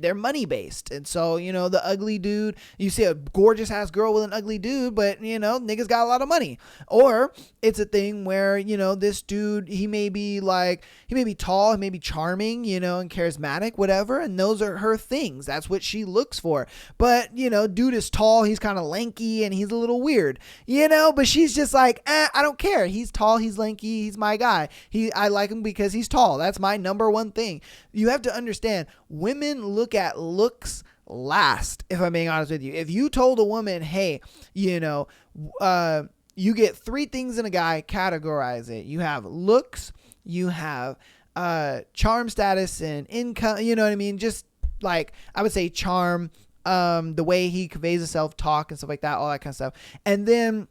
A: they're money based. And so, the ugly dude, you see a gorgeous ass girl with an ugly dude, but niggas got a lot of money. Or it's a thing where, this dude, he may be tall, he may be charming, and charismatic, whatever. And those are her things. That's what she looks for. But, dude is tall, he's kind of lanky, and he's a little weird, but she's just like, I don't care. He's tall, he's lanky, he's my guy. I like him because he's tall. That's my number one thing. You have to understand, women look at looks last, if I'm being honest with you. If you told a woman, hey, you get 3 things in a guy, categorize it. You have looks, you have charm, status, and income, you know what I mean? Just like, I would say charm, the way he conveys himself, talk and stuff like that, all that kind of stuff. And then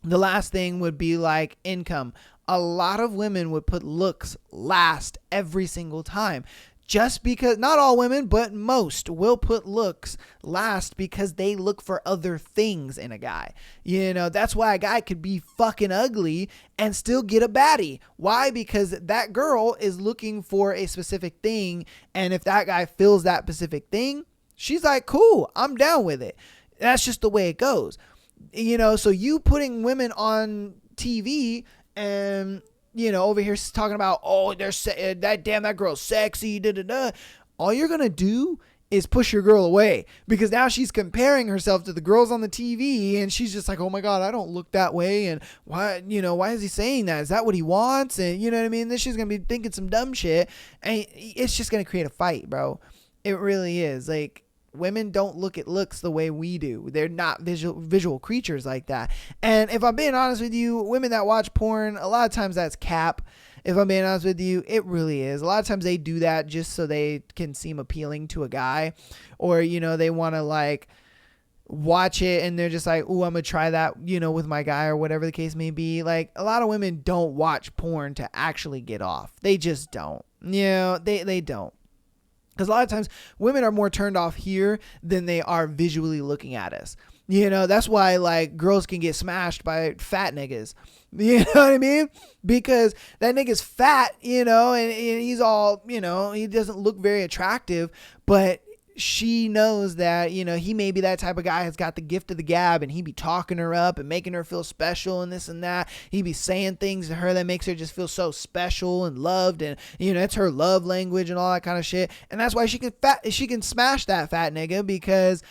A: the last thing would be like income. A lot of women would put looks last every single time. Just because, not all women, but most will put looks last because they look for other things in a guy. That's why a guy could be fucking ugly and still get a baddie. Why? Because that girl is looking for a specific thing. And if that guy fills that specific thing, she's like, cool, I'm down with it. That's just the way it goes. So you putting women on TV and, over here talking about, oh, that girl's sexy, da-da-da. All you're going to do is push your girl away because now she's comparing herself to the girls on the TV and she's just like, oh my God, I don't look that way. And why is he saying that? Is that what he wants? And you know what I mean? Then she's going to be thinking some dumb shit and it's just going to create a fight, bro. It really is. Like, women don't look at looks the way we do. They're not visual creatures like that. And if I'm being honest with you, women that watch porn, a lot of times that's cap. If I'm being honest with you, it really is. A lot of times they do that just so they can seem appealing to a guy, or, they want to like watch it and they're just like, ooh, I'm going to try that, with my guy or whatever the case may be. Like, a lot of women don't watch porn to actually get off. They just don't. They don't. Because a lot of times women are more turned off here than they are visually looking at us. You know, that's why like girls can get smashed by fat niggas. You know what I mean? Because that nigga's fat, you know, and he's all, you know, he doesn't look very attractive, but she knows that, you know, he may be that type of guy who's got the gift of the gab, and he be talking her up and making her feel special and this and that. He be saying things to her that makes her just feel so special and loved, and, you know, it's her love language and all that kind of shit. And that's why she can smash that fat nigga, because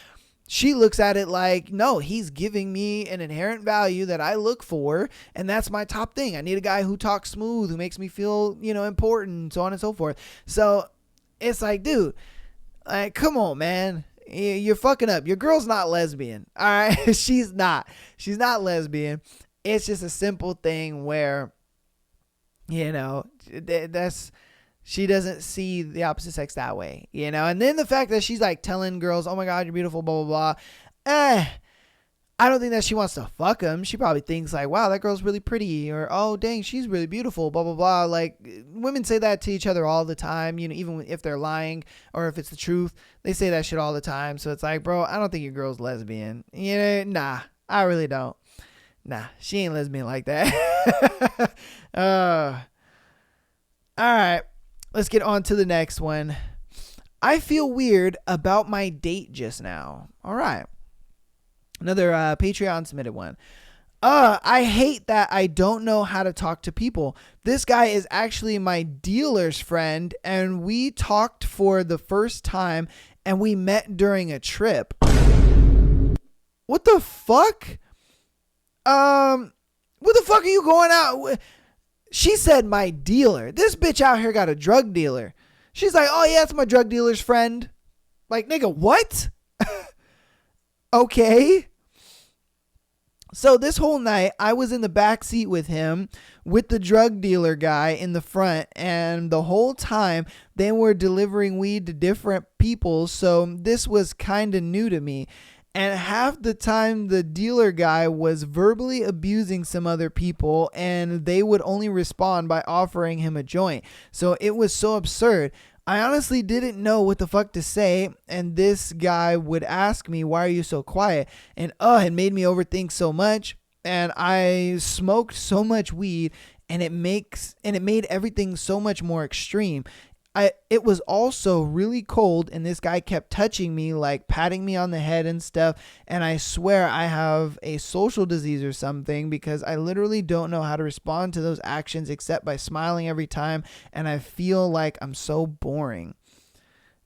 A: she looks at it like, no, he's giving me an inherent value that I look for, and that's my top thing. I need a guy who talks smooth, who makes me feel, you know, important, so on and so forth. So it's like, dude, like, come on, man. You're fucking up. Your girl's not lesbian. All right. She's not lesbian. It's just a simple thing where, you know, she doesn't see the opposite sex that way, you know? And then the fact that she's like telling girls, oh my God, you're beautiful, blah, blah, blah. I don't think that she wants to fuck him. She probably thinks like, wow, that girl's really pretty, or, oh dang, she's really beautiful, blah, blah, blah. Like, women say that to each other all the time, you know, even if they're lying or if it's the truth, they say that shit all the time. So it's like, bro, I don't think your girl's lesbian. You know, nah, I really don't. Nah, she ain't lesbian like that. All right, let's get on to the next one. I feel weird about my date just now. All right. Another Patreon submitted one. I hate that I don't know how to talk to people. This guy is actually my dealer's friend, and we talked for the first time, and we met during a trip. What the fuck? What the fuck are you going out? She said my dealer. This bitch out here got a drug dealer. She's like, oh yeah, it's my drug dealer's friend. Like, nigga, what? Okay. So this whole night, I was in the back seat with him, with the drug dealer guy in the front, and the whole time they were delivering weed to different people, so this was kind of new to me. And half the time, the dealer guy was verbally abusing some other people, and they would only respond by offering him a joint. So it was so absurd. I honestly didn't know what the fuck to say, and this guy would ask me, why are you so quiet? And it made me overthink so much, and I smoked so much weed, and it made everything so much more extreme. It was also really cold, and this guy kept touching me, like patting me on the head and stuff, and I swear I have a social disease or something, because I literally don't know how to respond to those actions except by smiling every time, and I feel like I'm so boring.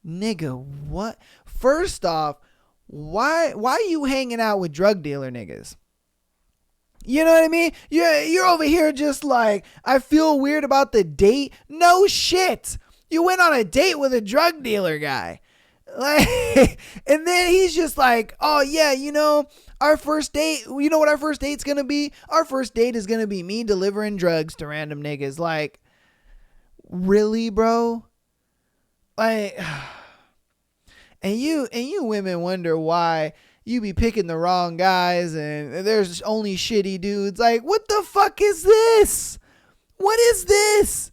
A: Nigga, what? First off, why are you hanging out with drug dealer niggas? You know what I mean? You're over here just like, I feel weird about the date. No shit. You went on a date with a drug dealer guy. Like, and then he's just like, oh yeah, you know, our first date, you know what our first date's going to be? Our first date is going to be me delivering drugs to random niggas. Like, really, bro? Like, and you women wonder why you be picking the wrong guys and there's only shitty dudes. Like, what the fuck is this? What is this?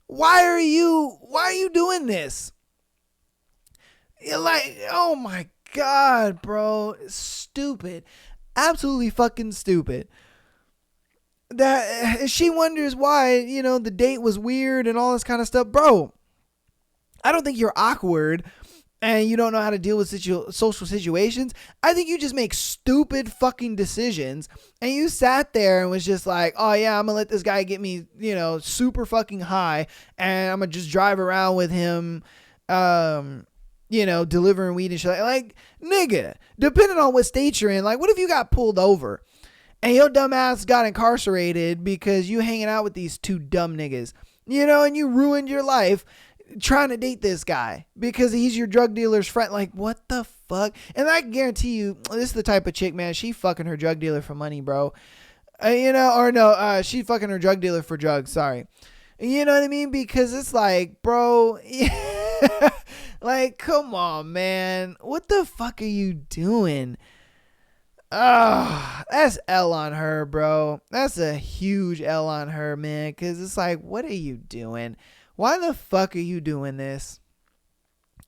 A: Why are you doing this? You're like, oh my God, bro. Stupid. Absolutely fucking stupid. That she wonders why, you know, the date was weird and all this kind of stuff. Bro, I don't think you're awkward and you don't know how to deal with social situations. I think you just make stupid fucking decisions, and you sat there and was just like, oh yeah, I'm gonna let this guy get me, you know, super fucking high, and I'm gonna just drive around with him, you know, delivering weed and shit. Like, nigga, depending on what state you're in, like, what if you got pulled over and your dumb ass got incarcerated because you hanging out with these two dumb niggas, you know, and you ruined your life trying to date this guy because he's your drug dealer's friend? Like, what the fuck? And I guarantee you, this is the type of chick, man, she fucking her drug dealer for money, bro. You know, or no, she fucking her drug dealer for drugs. Sorry. You know what I mean? Because it's like, bro, like, come on, man. What the fuck are you doing? That's L on her, bro. That's a huge L on her, man. Because it's like, what are you doing? Why the fuck are you doing this?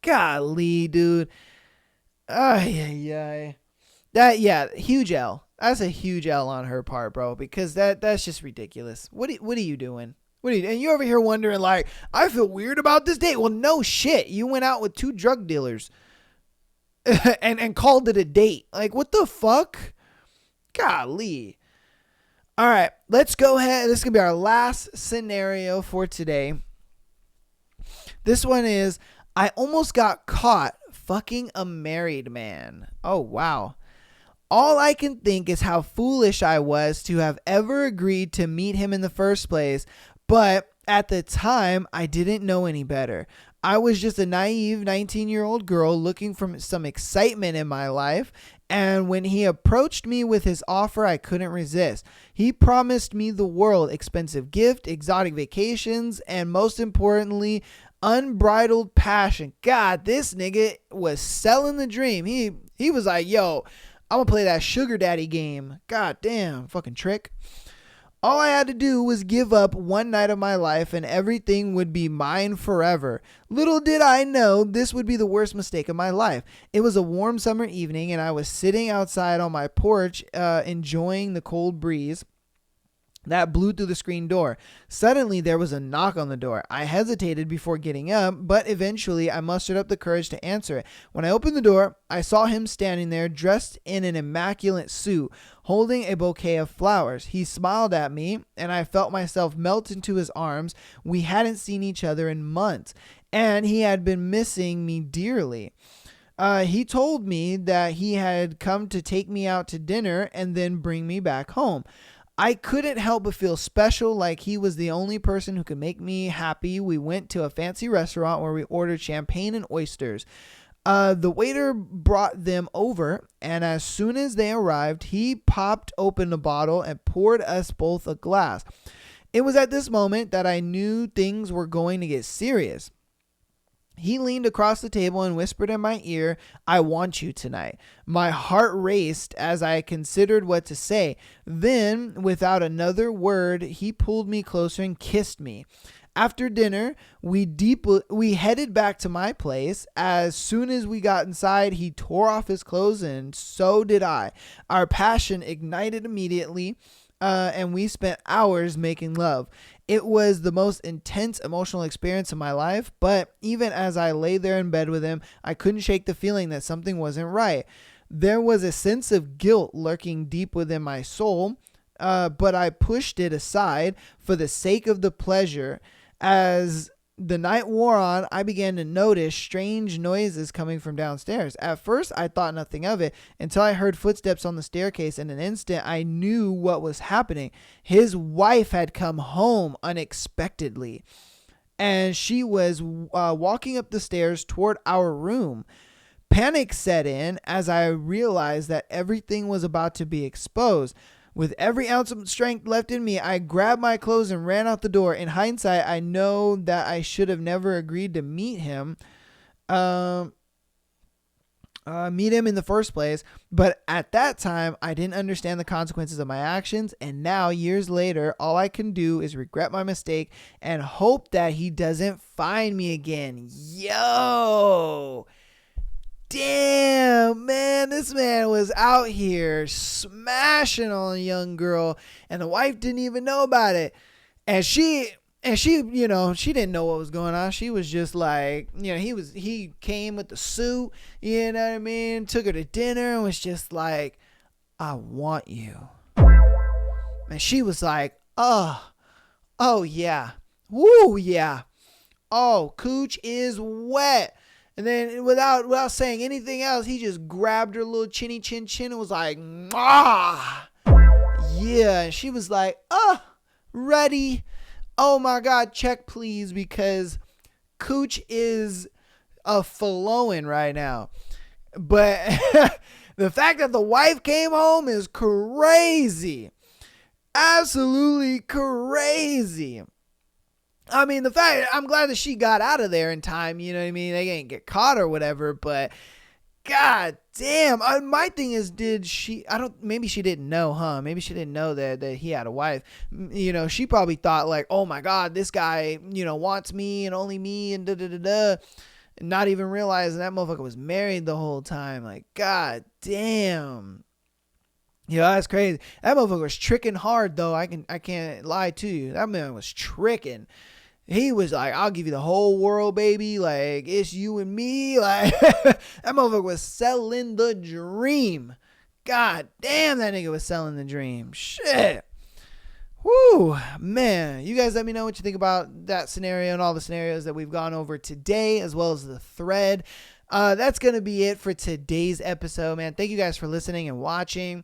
A: Golly, dude. Ay. That, yeah, huge L. That's a huge L on her part, bro, because that's just ridiculous. What are you doing? And you over here wondering, like, I feel weird about this date. Well, no shit. You went out with 2 drug dealers and called it a date. Like, what the fuck? Golly. All right, let's go ahead. This is going to be our last scenario for today. This one is, I almost got caught fucking a married man. Oh, wow. All I can think is how foolish I was to have ever agreed to meet him in the first place, but at the time, I didn't know any better. I was just a naive 19-year-old girl looking for some excitement in my life, and when he approached me with his offer, I couldn't resist. He promised me the world, expensive gift, exotic vacations, and most importantly, unbridled passion. God, this nigga was selling the dream. He was like, yo, I'm gonna play that sugar daddy game. God damn, fucking trick. All I had to do was give up one night of my life and everything would be mine forever. Little did I know this would be the worst mistake of my life. It was a warm summer evening and I was sitting outside on my porch enjoying the cold breeze that blew through the screen door. Suddenly, there was a knock on the door. I hesitated before getting up, but eventually I mustered up the courage to answer it. When I opened the door, I saw him standing there dressed in an immaculate suit, holding a bouquet of flowers. He smiled at me, and I felt myself melt into his arms. We hadn't seen each other in months, and he had been missing me dearly. He told me that he had come to take me out to dinner and then bring me back home. I couldn't help but feel special, like he was the only person who could make me happy. We went to a fancy restaurant where we ordered champagne and oysters. The waiter brought them over, and as soon as they arrived, he popped open a bottle and poured us both a glass. It was at this moment that I knew things were going to get serious. He leaned across the table and whispered in my ear, "I want you tonight." My heart raced as I considered what to say. Then, without another word, he pulled me closer and kissed me. After dinner, we headed back to my place. As soon as we got inside, he tore off his clothes and so did I. Our passion ignited immediately, and we spent hours making love. It was the most intense emotional experience of my life, but even as I lay there in bed with him, I couldn't shake the feeling that something wasn't right. There was a sense of guilt lurking deep within my soul, but I pushed it aside for the sake of the pleasure. As the night wore on, I began to notice strange noises coming from downstairs. At first, I thought nothing of it until I heard footsteps on the staircase. In an instant, I knew what was happening. His wife had come home unexpectedly, and she was walking up the stairs toward our room. Panic set in as I realized that everything was about to be exposed. With every ounce of strength left in me, I grabbed my clothes and ran out the door. In hindsight, I know that I should have never agreed to meet him in the first place. But at that time, I didn't understand the consequences of my actions. And now, years later, all I can do is regret my mistake and hope that he doesn't find me again. Yo! Damn, man, this man was out here smashing on a young girl and the wife didn't even know about it. And she, you know, she didn't know what was going on. She was just like, you know, he came with the suit, you know what I mean? Took her to dinner and was just like, "I want you." And she was like, oh yeah. Woo, yeah. Oh, cooch is wet. And then without saying anything else, he just grabbed her little chinny chin chin and was like, "Ah, yeah." And she was like, ready. Oh my God, check please, because cooch is flowing right now. But the fact that the wife came home is crazy. Absolutely crazy. I mean, I'm glad that she got out of there in time, you know what I mean? They didn't get caught or whatever, but God damn. My thing is, maybe she didn't know, huh? Maybe she didn't know that he had a wife. You know, she probably thought like, "Oh my God, this guy, you know, wants me and only me and da da da da." not even realizing that motherfucker was married the whole time. Like, god damn. That's crazy. That motherfucker was tricking hard though. I can't lie to you. That man was tricking. He was like, I'll give you the whole world, baby. Like, it's you and me. Like, that motherfucker was selling the dream. God damn, that nigga was selling the dream. Shit. Woo, man. You guys let me know what you think about that scenario and all the scenarios that we've gone over today, as well as the thread. That's going to be it for today's episode, man. Thank you guys for listening and watching.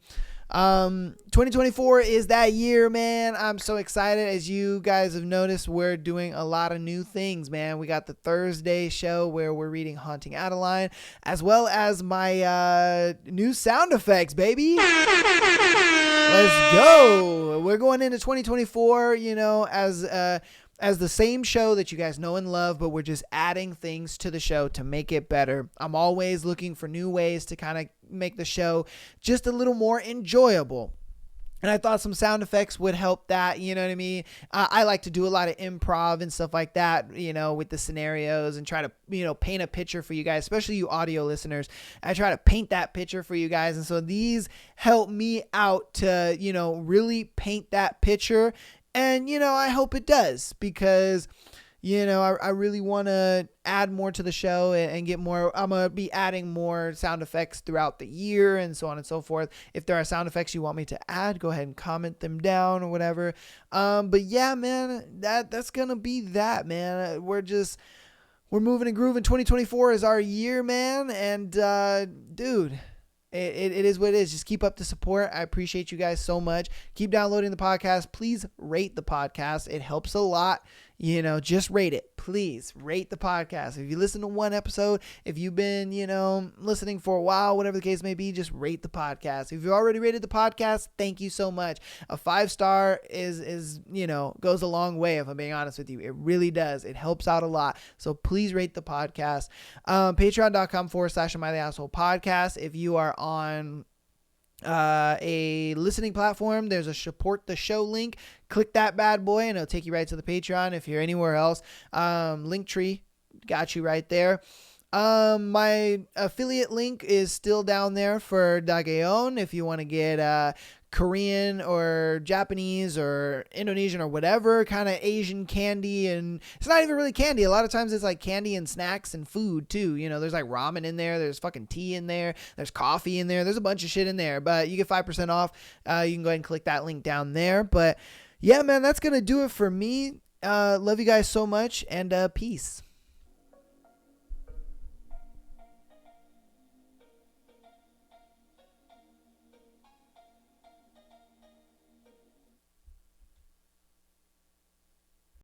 A: 2024 is that year, man. I'm so excited. As you guys have noticed, we're doing a lot of new things, man. We got the Thursday show where we're reading Haunting Adeline, as well as my new sound effects, baby. Let's go. We're going into 2024, as the same show that you guys know and love, but we're just adding things to the show to make it better. I'm always looking for new ways to kind of make the show just a little more enjoyable. And I thought some sound effects would help that, you know what I mean? I like to do a lot of improv and stuff like that, with the scenarios and try to, paint a picture for you guys, especially you audio listeners. I try to paint that picture for you guys. And so these help me out to, really paint that picture. And, I hope it does because, I really want to add more to the show and get more. I'm going to be adding more sound effects throughout the year and so on and so forth. If there are sound effects you want me to add, go ahead and comment them down or whatever. But yeah, man, that's going to be that, man. We're moving and grooving. 2024 is our year, man. And, dude, It is what it is. Just keep up the support. I appreciate you guys so much. Keep downloading the podcast. Please rate the podcast. It helps a lot. Just rate it. Please rate the podcast. If you listen to one episode, if you've been, listening for a while, whatever the case may be, just rate the podcast. If you already rated the podcast, thank you so much. A 5-star is goes a long way, if I'm being honest with you. It really does. It helps out a lot. So please rate the podcast. Patreon.com/Am I the Asshole Podcast. If you are on a listening platform, there's a support the show link. Click that bad boy and it'll take you right to the Patreon. If you're anywhere else, Linktree got you right there. My affiliate link is still down there for Dageon if you want to get Korean or Japanese or Indonesian or whatever kind of Asian candy. And it's not even really candy. A lot of times it's like candy and snacks and food too. There's like ramen in there. There's fucking tea in there. There's coffee in there. There's a bunch of shit in there, but you get 5% off. You can go ahead and click that link down there. But yeah, man, that's going to do it for me. Love you guys so much and peace.